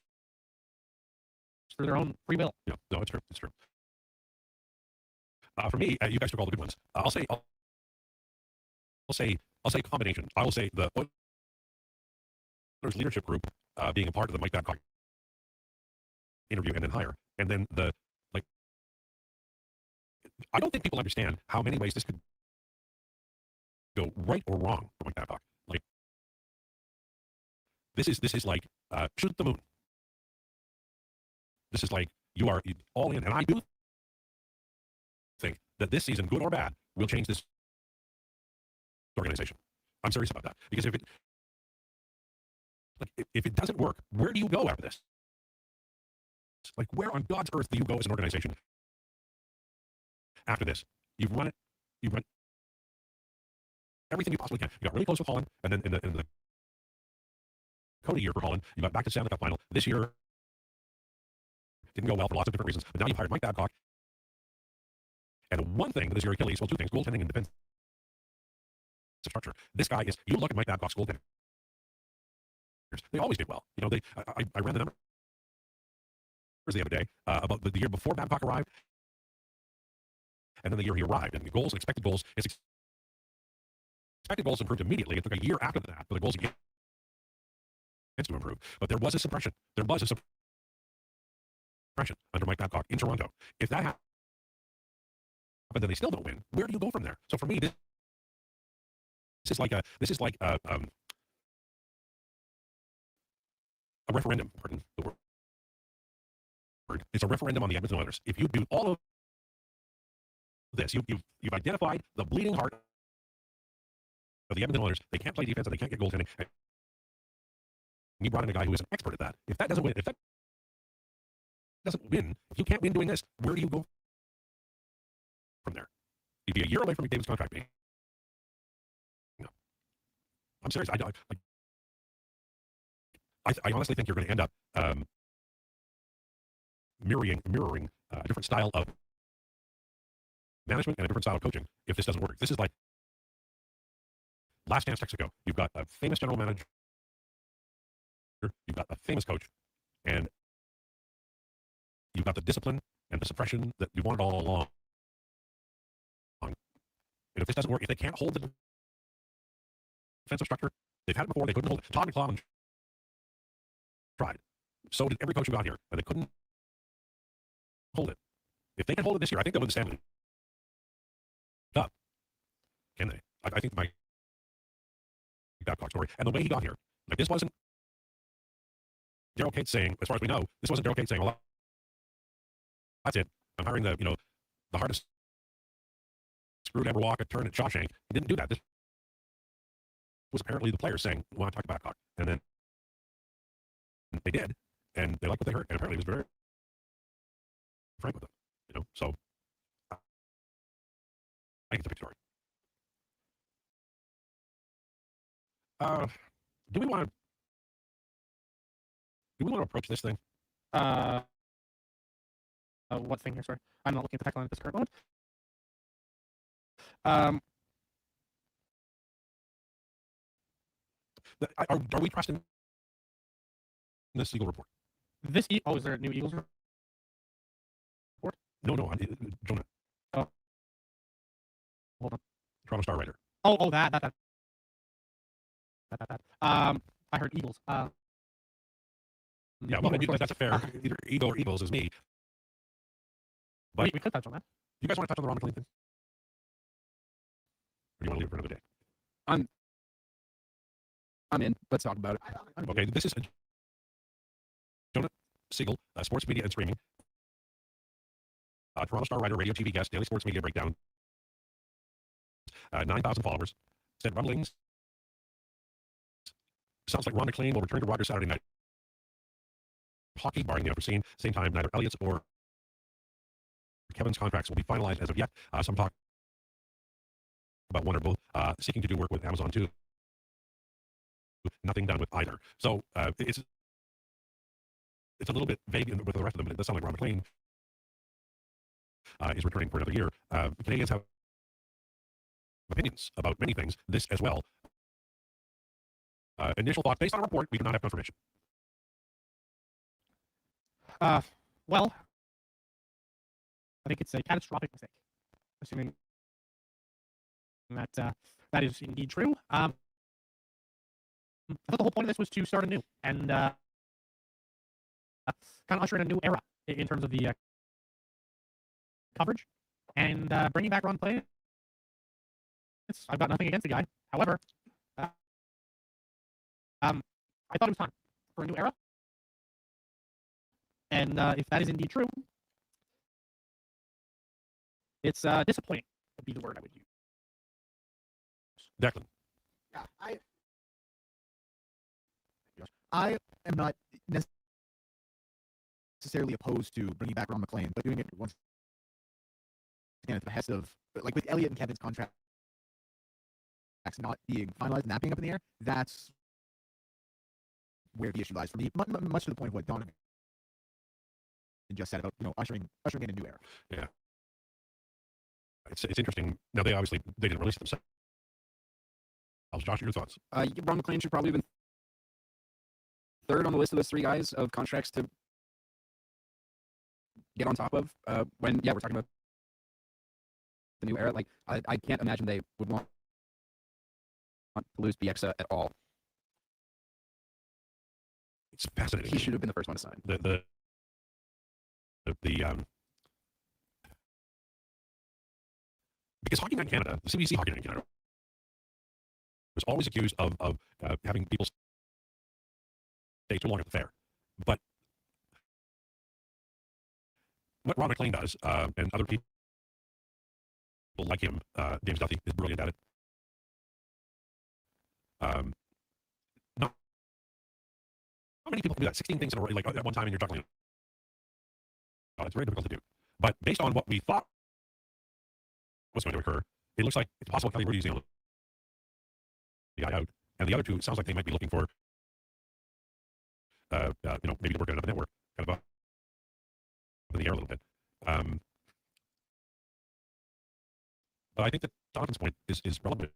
for their own free will. Yeah, no, it's true. It's true. For me, you guys took all the good ones. I'll say combination. I will say the Oilers leadership group being a part of the Mike Babcock interview and then hire, and then I don't think people understand how many ways this could go right or wrong for Mike Babcock. Like this is like shoot the moon. This is like you are all in, and I do think that this season, good or bad, will change this organization. I'm serious about that because if it doesn't work, where do you go after this? Like, where on God's earth do you go as an organization after this? You've run it. You've run everything you possibly can. You got really close with Holland, and then in the Cody year for Holland, you got back to Stanley Cup final. This year didn't go well for lots of different reasons, but now you've hired Mike Babcock. And the one thing that is your Achilles, well, two things: goaltending and defense structure. This guy is. You look at Mike Babcock's goaltending. They always did well. I ran the numbers the other day about the year before Babcock arrived, and then the year he arrived. And the goals, expected goals, expected goals improved immediately. It took a year after that for the goals against to improve. But there was a suppression. There was a suppression under Mike Babcock in Toronto. If that happened, then they still don't win. Where do you go from there? So for me, this is like a referendum. Pardon the word. It's a referendum on the Edmonton Oilers. If you do all of this, you've identified the bleeding heart of the Edmonton Oilers. They can't play defense and they can't get goaltending. And you brought in a guy who is an expert at that. If that doesn't win, if you can't win doing this, where do you go from there? You'd be a year away from McDavid's contract being. No, I'm serious. I honestly think you're going to end up mirroring a different style of management and a different style of coaching if this doesn't work. This is like Last Dance Mexico. You've got a famous general manager, you've got a famous coach, and you've got the discipline and the suppression that you wanted all along. And if this doesn't work, if they can't hold the defensive structure, they've had it before, they couldn't hold it. Todd McLellan tried. So did every coach who got here, and they couldn't hold it. If they can hold it this year, I think they'll win the Stanley Cup. Can they? I think my Babcock story and the way he got here, like this wasn't Daryl Cates saying, as far as we know, this wasn't Daryl Cates saying, "Well, that's it. I'm hiring the hardest screw to ever walk a turn at Shawshank." He didn't do that. This was apparently the players saying, "We want to talk to Babcock," and then they did, and they liked what they heard, and apparently it was very frank with them. So I think it's a big story. Do we want to approach this thing? What thing here? Sorry, I'm not looking at the text line at this current moment. Um, Are we trusting this Eagle report? Is there a new Eagles report? No, Jonah. Oh, hold on. Toronto Star writer. Oh, that. I heard Eagles. Yeah, well, that's a fair. Either Eagle or Eagles is me. But we could touch on that. You guys want to touch on the Ron McLean thing? Or do you want to leave it for another day? I'm in. Let's talk about it. Okay, this is Jonah Siegel, sports media and streaming. Toronto Star writer, radio, TV guest, daily sports media breakdown. 9,000 followers. Said rumblings. Sounds like Ron McLean will return to Rogers Saturday night hockey, barring the unforeseen. Same time, neither Elliott's or Kevin's contracts will be finalized as of yet. Some talk about one or both seeking to do work with Amazon too. Nothing done with either. So it's a little bit vague with the rest of them, but it does sound like Ron McLean is returning for another year. Canadians have opinions about many things, this as well. Initial thoughts based on a report, we do not have confirmation. Well, I think it's a catastrophic mistake, assuming that that is indeed true. I thought the whole point of this was to start anew and kind of usher in a new era in terms of the coverage and bringing back Ron McLean. I've got nothing against the guy. However, I thought it was time for a new era. And if that is indeed true, it's disappointing would be the word I would use. Declan. Yeah, I am not necessarily opposed to bringing back Ron McLean, but doing it once again at the behest of, like with Elliott and Kevin's contracts not being finalized and that being up in the air, that's where the issue lies for me, much to the point of what Donovan just said about, ushering in a new era. Yeah. It's interesting. Now, they didn't release it themselves. Josh, your thoughts? Ron McLean should probably have been third on the list of those three guys of contracts to get on top of when, we're talking about the new era. Like, I can't imagine they would want to lose Bieksa at all. It's fascinating. He should have been the first one to sign. Because Hockey Night in Canada, the CBC Hockey Night in Canada, was always accused of having people stay too long at the fair. But what Ron McLean does, and other people like him, James Duthie is brilliant at it. Not many people can do that. 16 things in a row, like at one time, and you're juggling. It's very difficult to do. But based on what we thought was going to occur, it looks like it's possible Kelly Rudy's the only guy out, and the other two, it sounds like they might be looking for, maybe to work at another network, kind of up in the air a little bit. But I think that Donovan's point is relevant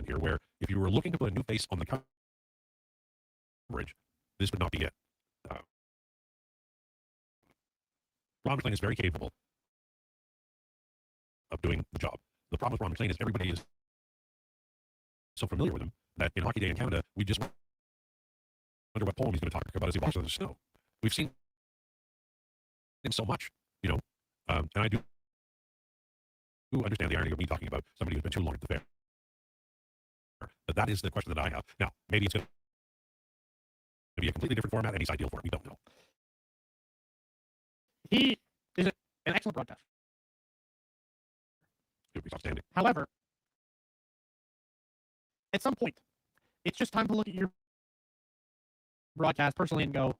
here, where if you were looking to put a new face on the coverage, this would not be it. Ron McLean is very capable of doing the job. The problem with Ron McLean is everybody is so familiar with him that in Hockey Day in Canada, we just wonder what poem he's going to talk about as he walks on the snow. We've seen him so much, and I do understand the irony of me talking about somebody who's been too long at the fair. But that is the question that I have. Now, maybe it's going to be a completely different format and he's ideal for it. We don't know. He is an excellent broadcaster. He's outstanding. However, at some point, it's just time to look at your broadcast personally and go,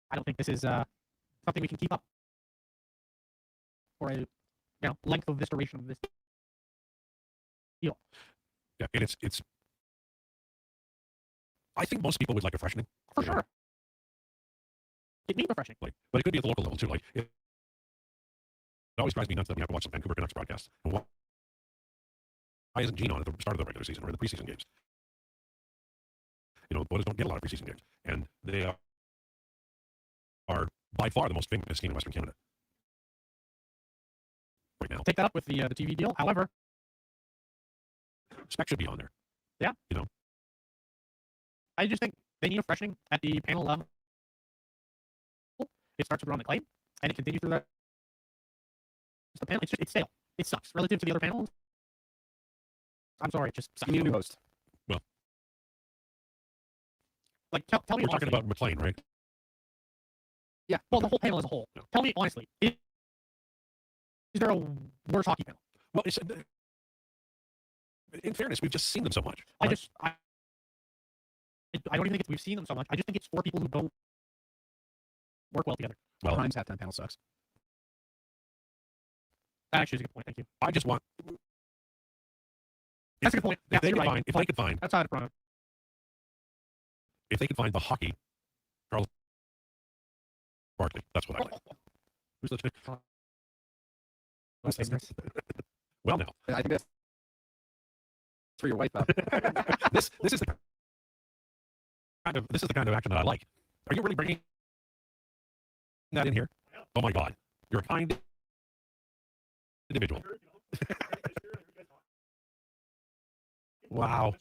I don't think this is something we can keep up for a length of this duration of this deal. Yeah, and it's. I think most people would like refreshing. For sure. It needs refreshing. Like, but it could be at the local level too. Like, it always drives me nuts that we have to watch some Vancouver Canucks broadcasts. And why isn't Gene on at the start of the regular season or the preseason games? You know, the Boys don't get a lot of preseason games, and they are by far the most famous team in Western Canada right now. Take that up with the TV deal. However, Spec should be on there. Yeah. You know, I just think they need refreshing at the panel level. It starts with Ron McLean, and it continues through the panel. It's stale. It sucks relative to the other panels. I'm sorry, it just sucks. New host. Well, like tell me we're talking honestly. about McLean, right? Yeah. Well, the whole panel as a whole. Tell me honestly, is there a worse hockey panel? Well, it's, in fairness, we've just seen them so much. I don't even think we've seen them so much. I just think it's for people who don't work well together. Well, Prime's halftime panel sucks. That actually is a good point. Thank you. I just want. That's a good point. If they could You're right. find, if they could find, That's out of front. if they could find the hockey, Charles Barkley, that's what I like. Who's the? Well, now I think that's for your wife. this is the kind of action that I like. Are you really bringing that in here? Oh my God, you're a kind individual. Wow.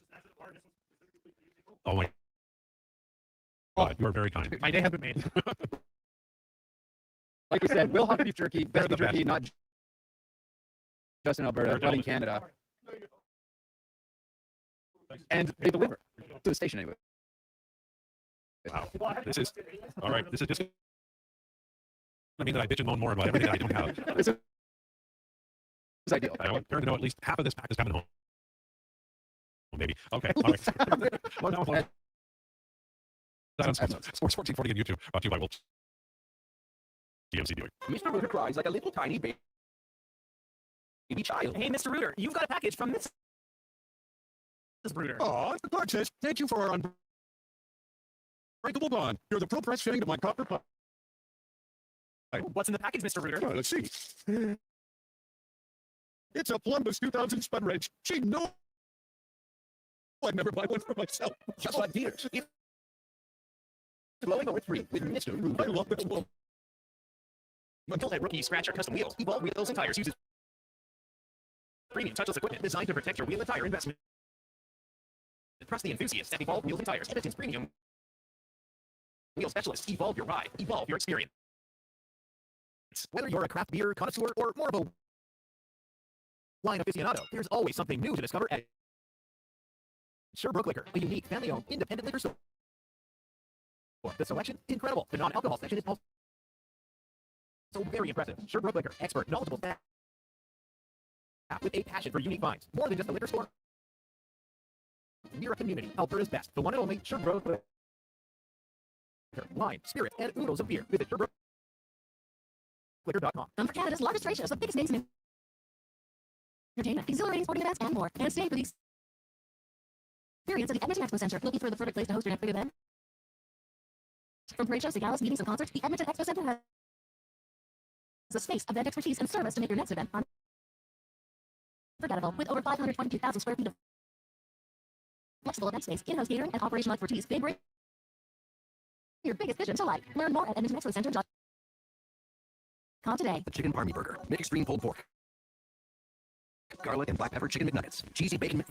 Oh my God, you are very kind. My day has been made. Like we said, Will Hockey Beef Jerky, best beef the jerky, best. not just in Alberta, but in Canada. And they deliver to the station anyway. Wow. This is all right. This is just. I mean that I bitch and moan more about everything that I don't have. This is ideal. I want Karen to know at least half of this pack is coming home. Maybe. Okay. All right. Well, no, Sports 1440 on YouTube. Brought to you by Wolves. GMC Buick. Mr. Rooter cries like a little tiny baby child. Hey, Mr. Rooter, you've got a package from Mrs. Rooter. Oh, the card says, thank you for our unbreakable bond. You're the pro press fitting to my copper pipe. What's in the package, Mr. Rooter? Oh, let's see. It's a Columbus 2000 spun wrench. She knows I'd never buy one for myself. Just like dealers. It's glowing over 3 with Mr. Rooter. I love this one. Until that rookie scratcher custom wheels, Evolve Wheels and Tires uses premium touchless equipment designed to protect your wheel and tire investment. Trust the enthusiasts at Evolve Wheels and Tires, Edmonton's premium wheel specialists. Evolve your ride, evolve your experience. Whether you're a craft beer connoisseur or more of a wine aficionado, there's always something new to discover at Sherbrooke Liquor, a unique family-owned independent liquor store. The selection, incredible. The non-alcohol section is also very impressive. Sherbrooke Liquor, expert, knowledgeable staff with a passion for unique finds. More than just a liquor store. We're a community. Alberta's best. The one and only Sherbrooke Liquor. Wine, spirits, and oodles of beer. Visit SherbrookeLiquor.com. Come for Canada's largest trade shows, the biggest names in entertainment, exhilarating sporting events, and more. And stay for the experience at the Edmonton Expo Center. Looking for the perfect place to host your next big event? From parade shows to galas, meetings, and concerts, the Edmonton Expo Center has the space, event expertise, and service to make your next event unforgettable. With over 522,000 square feet of flexible event space, in-house catering, and operational expertise, they bring your biggest vision to life. Learn more at EdmontonExpoCenter.com today. The chicken parmy burger, mid-extreme pulled pork, garlic and black pepper chicken McNuggets, cheesy bacon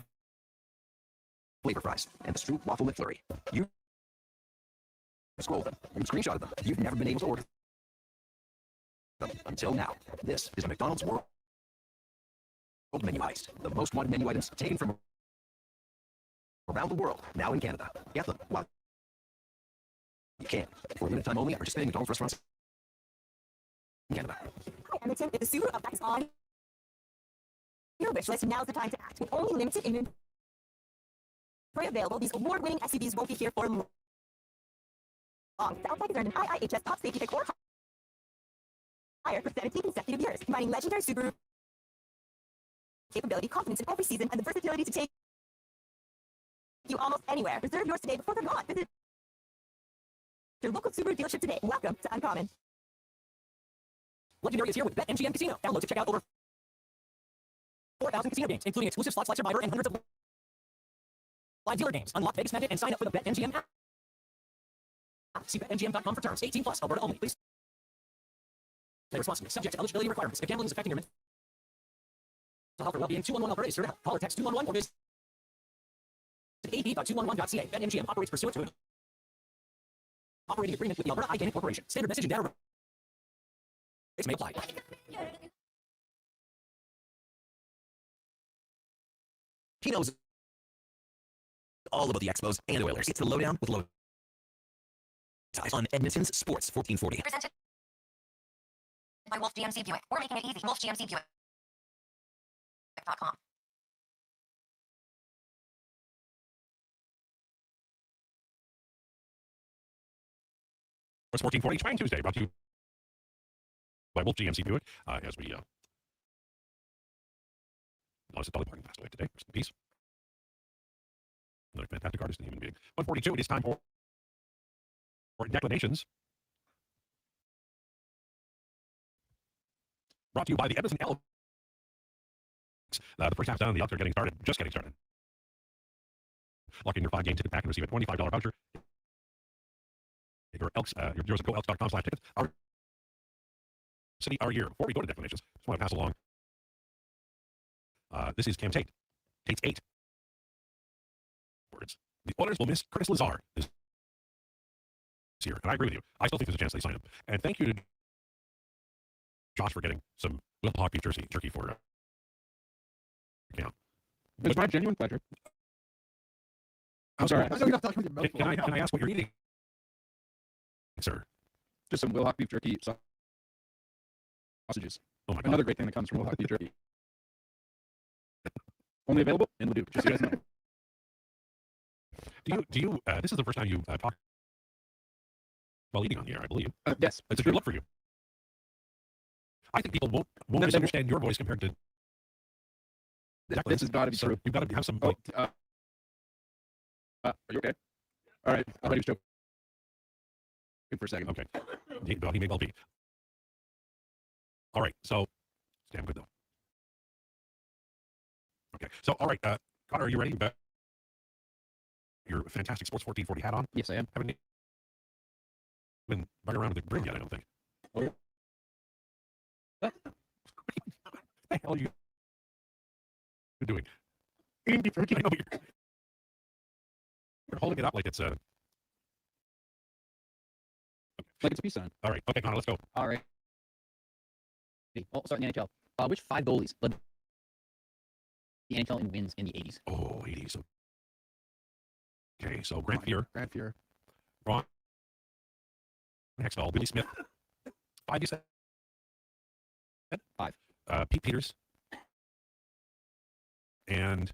flavor fries, and the Stroop waffle McFlurry. You scroll them, you screenshot them. You've never been able to order them until now. This is a McDonald's World Menu Heist. The most wanted menu items taken from around the world, now in Canada. Get them while you can. For a limited time only at participating McDonald's restaurants in Canada. Hi, Edmonton. If the Subaru Outback is on your wish list, now's the time to act. With only limited inventory available, these award-winning SUVs won't be here for long. The Outback has earned an IIHS top safety pick or higher for 17 consecutive years, combining legendary Subaru capability, confidence in every season, and the versatility to take you almost anywhere. Reserve yours today before they're gone. Visit your local Subaru dealership today. Welcome to Uncommon. Legendary is here with BetMGM Casino. Download to check out over 4,000 casino games, including exclusive slot survivor and hundreds of live dealer games. Unlock Vegas Magic and sign up for the BetMGM app. See BetMGM.com for terms. 18 plus. Alberta only. Please play responsibly. Subject to eligibility requirements. If gambling is affecting your mental health or well-being, 211 Alberta is here to help. Call or text 211 or visit ab.211.ca. BetMGM operates pursuant to an operating agreement with the Alberta iGaming Corporation. Standard message and data rates may apply. He knows all about the Expos and Oilers. It's the Lowdown with Lowtide on Edmonton's Sports 1440. Presented by Wolf GMC Buick. We're making it easy. WolfGMCBuick.com. Sports 1440 Trying Tuesday, brought to you by Wolf GMC Buick. As we notice that Dolly Parton passed away today. Rest in peace. Another fantastic artist and human being. 142, it is time for declinations. Brought to you by the Edmonton Elks. The first half's done, the Elks are just getting started. Lock in your 5-game ticket pack and receive a $25 voucher. Your Elks, yours at goelks.com/tickets. Our city, our year. Before we go to declinations, just want to pass along. This is Cam Tate. Tate's 8 words. The Oilers will miss Curtis Lazar this year, and I agree with you. I still think there's a chance they sign him. And thank you to Josh for getting some Will Hockey jerky for account. It's my genuine pleasure. I'm sorry. Can I ask what you're eating, sir? Just some Wilhock beef jerky sausages. Oh my God. Another great thing that comes from Wilhock beef jerky. Only available in Leduc, just so you guys know. Do you this is the first time you talk while eating on the air, I believe. Yes. It's a good look for you. I think people won't misunderstand your voice compared to Declan's. This has got to be true. You've got to have some. Are you okay? All right. I'll let you joke for a second. Okay. He may well be. All right. So, it's damn good though. Okay. So, all right. Connor, are you ready? Your fantastic Sports 1440 hat on? Yes, I am. Haven't been running around with the grin yet, I don't think. What the hell are you doing? I know you're holding it up like it's a... Like it's a peace sign. All right. Okay, Connor, let's go. All right. Well, start in the NHL. Which 5 goalies led the NHL in wins in the 80s? Oh, 80s. Okay, so Grant Fuhr. Ron Hextall, Billy Smith. 5, you said? 5. Pete Peters. And,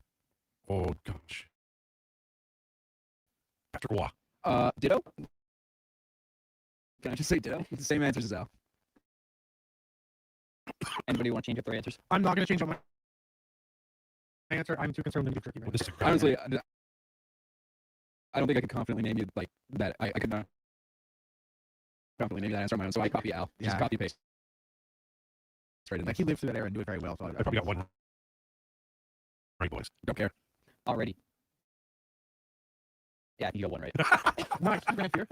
oh gosh. Patrick Roy. Ditto? Can I just say ditto? It's the same answers as Al. Anybody want to change up their answers? I'm not going to change up my answer. I'm too concerned with the turkey. Right now. Honestly, I don't think I could confidently name you like that. I could not confidently name you that answer on my own, so I copy Al. Just copy paste. Straight in there. Like he lived through that era and do it very well. So I probably got one right, boys. Don't care. Already. Yeah, you got one right. Nice. Grant Fuhr.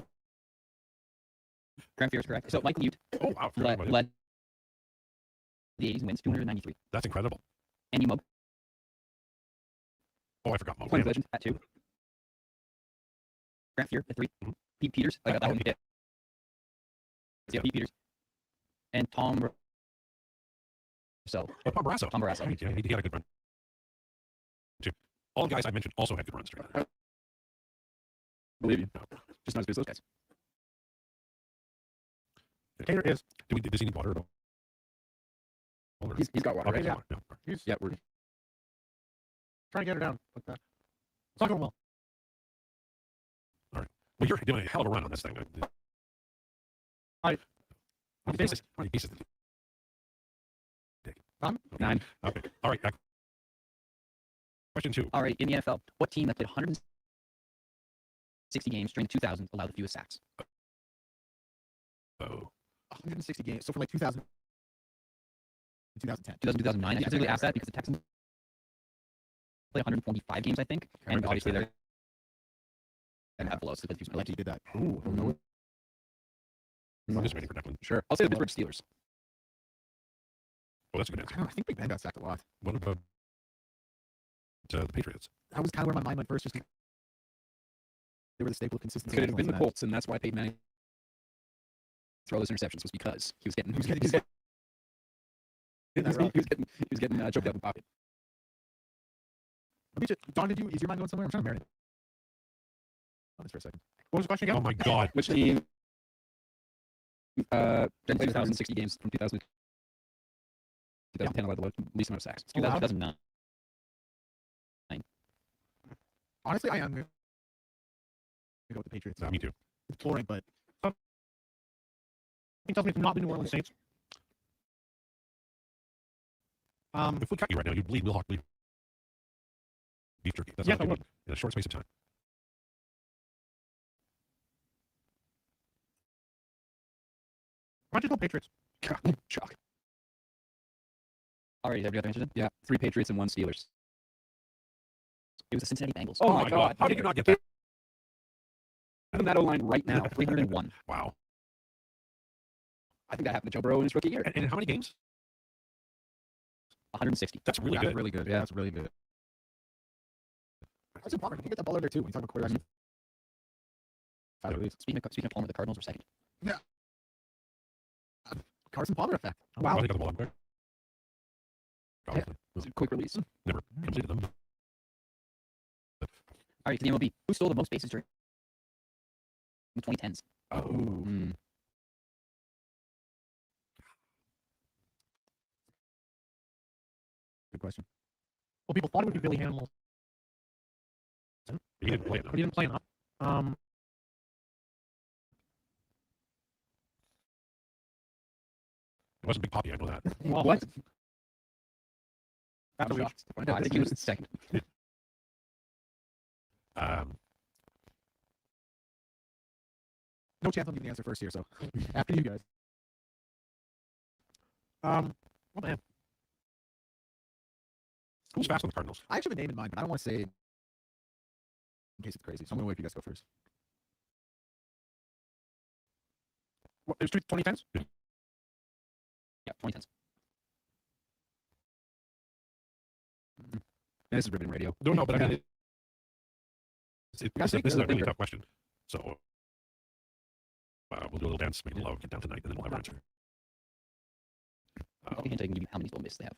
Grant Fuhr is correct. So Michael Ute led the 80s wins, 293. That's incredible. And you Moog. Oh, I forgot Moog. Twins Legends at 2. Grant Fuhr at 3. Mm-hmm. Pete Peters. I got that one. Yeah. Pete Peters. And Tom. So. Oh, Tom Barrasso. Tom Barrasso. Right, yeah, he had a good run. Too. All the guys I mentioned also had good runs. Believe you. Just not as good as those guys. Tater is. Does he need water at all? He's got water. Okay, Right? yeah. Yeah. We're trying to get her down. But it's not going well. All right. Well, you're doing a hell of a run on this thing. How many pieces? How many pieces did you take? 9. Okay. All right. Question 2. All right, in the NFL, what team that played 160 games during the 2000s allowed the fewest sacks? Oh. 160 games. So from like 2000 to 2010. 2009. I specifically asked that because the Texans played 145 games, I think. And obviously they're have below, so they played the Like you did that. Ooh, no. I'm just waiting for Declan. Sure. I'll say the Pittsburgh Steelers. Well, that's a good answer. I think Big Ben got sacked a lot. What about the Patriots? That was kind of where my mind went first. Just they were the staple of consistency. Could it have been the Colts, and that's why Peyton Manning threw all those interceptions was because he was getting choked out in the pocket. Don, is your mind going somewhere? I'm trying to marinate on this for a second. What was the question again? Oh my God! Which team? Played 1,060 games from 2000 to 2010 allowed the least amount of sacks. 2009. Honestly, I am going to go with the Patriots. Me too. It's boring, but He tells me it's not the New Orleans Saints. If we cut you right now, you'd bleed Wilhock bleed beef jerky. That's Yes, what I you would. would in a short space of time. Why don't you go Patriots? Shock. All right, have you got the answers in? Yeah, 3 Patriots and 1 Steelers. It was the Cincinnati Bengals. Oh my God! How did you not get that? Give them that O-line right now, 301. Wow. I think that happened to Joe Burrow in his rookie year. And how many games? 160. That's really that's good. really good. Yeah, that's really good. That's a bummer. You can get that ball over there too when you talk about quarterbacks. Speaking of Palmer, the Cardinals were second. Yeah. Carson Palmer effect. Wow. They got the ball up quick. Yeah. Quick release. Never completed them. All right, to the MLB. Who stole the most bases during the 2010s? Oh. Good question. Well, people thought it would be Billy Hamilton. He didn't play enough. But he didn't play enough. It wasn't Big Poppy, I know that. Well, What? That's I'm a shocked. No, I think he was second. No chance I'm getting the answer first here, so after you guys. What man? Who's fast on the Cardinals? I actually have a name in mind, but I don't want to say it in case it's crazy. So I'm going to wait for you guys to go first. What, it was 2010s? Yeah, 2010s. This is riveting radio. No, but I mean, this is a really tough question. So we'll do a little dance, make it low, get down tonight, and then we'll have our answer. I can give you how many stolen bases they have.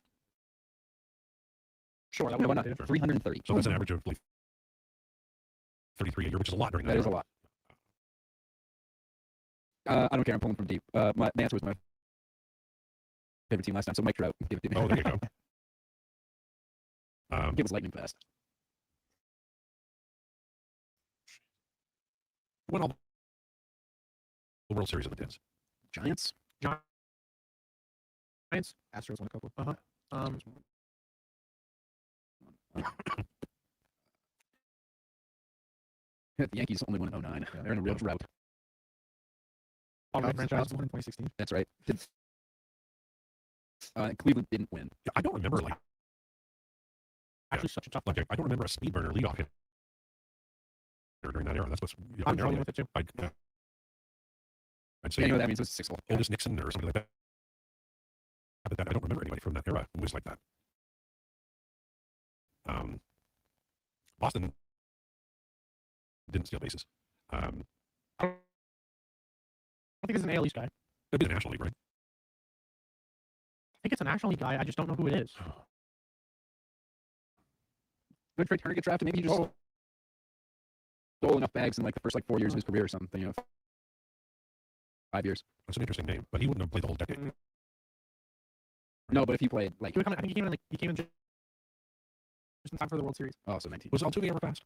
Sure, that No, would why not? 330. So that's an average of like 33 a year, which is a lot during that. That is a lot. I don't care. I'm pulling from deep. My answer was my favorite team last time, so Mike Trout. Give it to me. Oh, there you go. Give us lightning fast. Won all the World Series of the Tens. Giants. Giants. Astros won a couple. The Yankees only won in 09. Yeah, they're in a real drought. Franchise won in 2016. That's right. Cleveland didn't win. Yeah, I don't remember like Actually, such a tough. like I don't remember a speed burner leadoff hit during that era. That's what's I'm familiar with it too. I'd say Yeah, you know what that means? It was 6 Otis Nixon or something like that. But I don't remember anybody from that era who was like that. Boston didn't steal bases. I don't think it's an AL East guy. It'd be the National League, right? I think it's a National League guy. I just don't know who it is. Good Trey Turner get drafted. Maybe he just stole enough bags in like the first 4 years of his career or something. 5 years. That's an interesting name, but he wouldn't have played the whole decade. No, but if he played I think he came in just in time for the World Series. Oh, so 19. Was Altuve ever fast?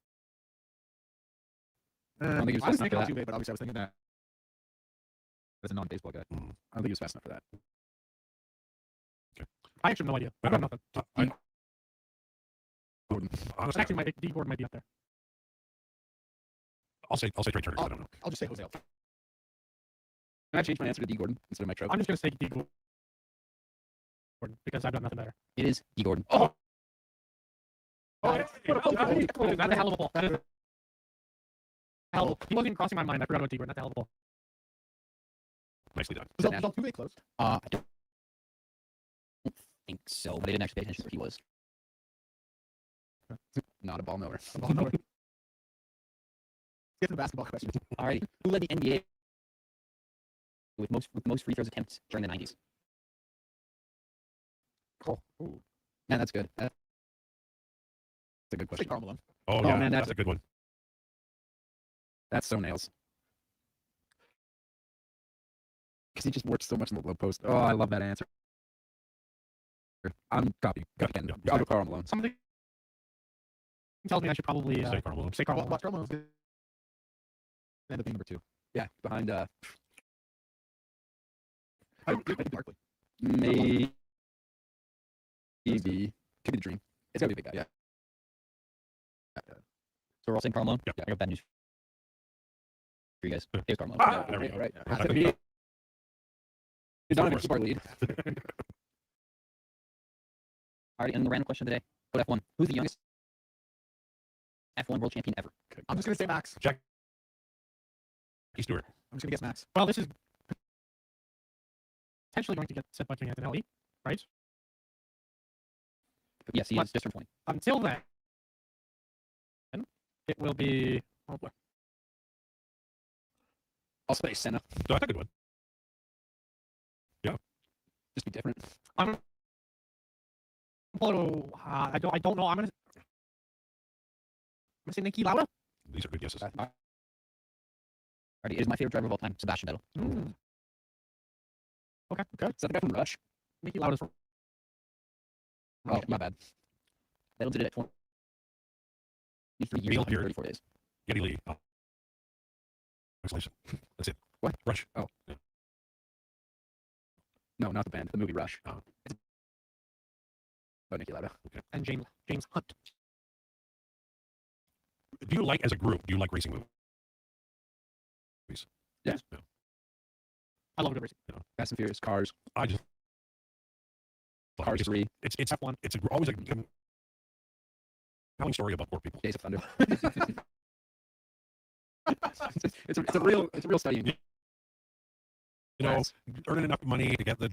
I don't think he was I was fast thinking enough for that. Altuve, but obviously I was thinking that as a non-baseball guy. I don't think he was fast enough for that. I actually have no idea. I got nothing. Honestly, Actually, D Gordon might be up there. I'll say Trey Turner. 'Cause I don't know. I'll just say Jose Altuve. I changed my answer to D Gordon instead of Mike Trout. I'm just gonna say D Gordon because I've got nothing better. It is D Gordon. Oh, that's a hell of a ball. That is a hell of a ball. He wasn't even crossing my mind. I forgot about D Gordon. That's a hell of a ball. Nicely done. Was Altuve close? I don't think so, but I didn't actually pay attention to where he was. Not a ball knower. Get to the basketball questions. Alrighty. Who led the NBA with most free throws attempts during the 90s? Oh, ooh. Man, that's good. That's a good question. Karl Malone. Oh, yeah, man, that's a good one. That's so nails. Because he just works so much in the low post. Oh, I love that answer. I'm copying. I'll go Karl Malone. Somebody tells me I should probably Say Karl Malone. say Karl Malone. Watch Karl Malone's end up being number 2. Yeah, behind I think Barkley. maybe could be the dream. It's gotta be a big guy. Yeah. So we're all saying Karl Malone. Yeah. I got bad news for you guys. Here's Karl Malone. Ah, there we go. All right. Yeah. He's on a 2-part lead. Alright, and the random question today. Go to F1. Who's the youngest F1 world champion ever? I'm just gonna say Max. Jackie Stewart. I'm just gonna guess Max. Well, this is potentially going to get set by King Antonelli, right? Yes, he is just turned 20. Until then, it will be. Oh boy. I'll say Senna. That's a good one. Yeah. Just be different. I don't know. I'm gonna say Niki Lauda. These are good guesses. Alrighty, it is my favorite driver of all time, Sebastian Vettel. Okay. Is that the guy from Rush? Niki Lauda's from. Oh, my bad. Vettel did it at 23 years Neil and Peart. 34 days. Geddy Lee. Oh. Isolation. That's it. What? Rush. Oh. Yeah. No, not the band. The movie Rush. Oh. It's about Niki Lauda. Okay. And James Hunt. Do you like, as a group, do you like racing movies? Yeah. No. I love good racing. No. Fast and Furious, Cars. I just Cars 3. It's F1. It's always a compelling story about poor people. Days of Thunder. it's a real study. You know, earning enough money to get the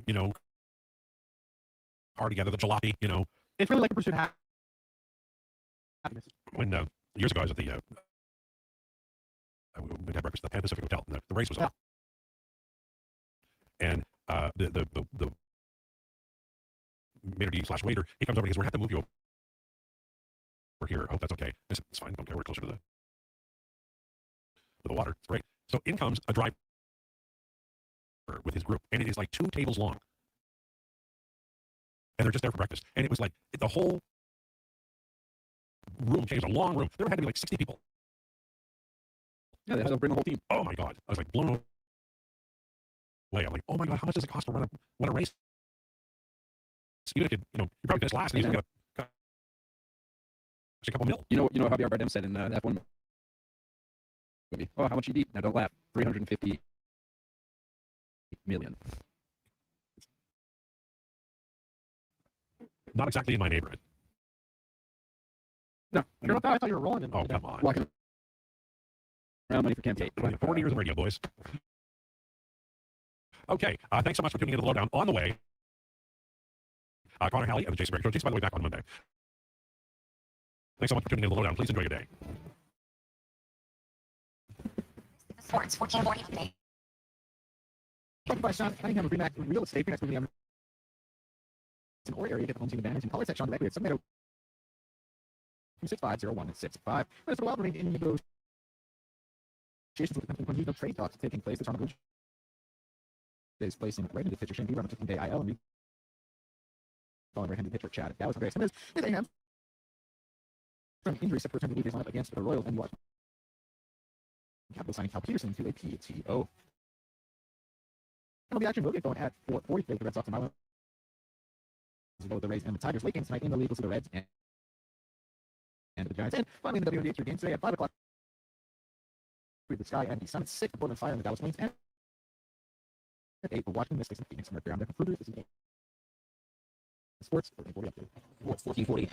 car together, the jalopy. It's really like a pursuit of happiness. When years ago I was at the we had breakfast at the Pan Pacific Hotel, and the race was on. And the maitre d/waiter, he comes over and he says, "We're going to have to move you over here. I hope that's okay." I said, "It's fine. Don't care. We're closer to the water. It's great." So in comes a driver with his group, and it is like 2 tables long, and they're just there for breakfast. And it was like the whole room changed. A long room. There had to be like 60 people. Yeah, they had to bring the whole team. Oh my God! I was like blown away. I'm like, oh my God, how much does it cost to run a race? Even if you probably finish last, and you got a couple mil. You know how Javier Bardem said in that F1 movie. Oh, how much you eat? Now don't laugh. 350 million. Not exactly in my neighborhood. No, I thought you were rolling in. Oh, come on. Walking around money for campaign. 40 years in radio, boys. Okay, thanks so much for tuning in to the Lowdown. On the way, Connor Halley and the Jason Break Show. Jason, by the way, back on Monday. Thanks so much for tuning in to the Lowdown. Please enjoy your day. Sports 1440 update. Talked by Sean Cunningham of Greenback Real Estate. Next movie, it's an or area. Get the home team advantage and call us at Sean directly at 780-265-0165. But for a while, remain in negotiations with the company when trade talks taking place. The Toronto Blue Jays placing right-handed pitcher Shane Bieber on a 15-day IL and calling right-handed pitcher Chad Dallas. Very similar. They have from injury set to return to the Blue Jays lineup against the Royals and Washington Capitals signing Cal Peterson to a PTO. The action will get going at 4:40. The Red Sox and Marlins. The Rays and the Tigers late game tonight in the league. We'll see the Reds and and the Giants. And finally, in the WNBA 3 games today at 5 o'clock, the Sky and the Summit 6, the Portland Fire and the Dallas Flames. And at 8, the Washington Mystics and Phoenix. I'm Rick Graham. This is Sports 1440 update. Sports 1440 is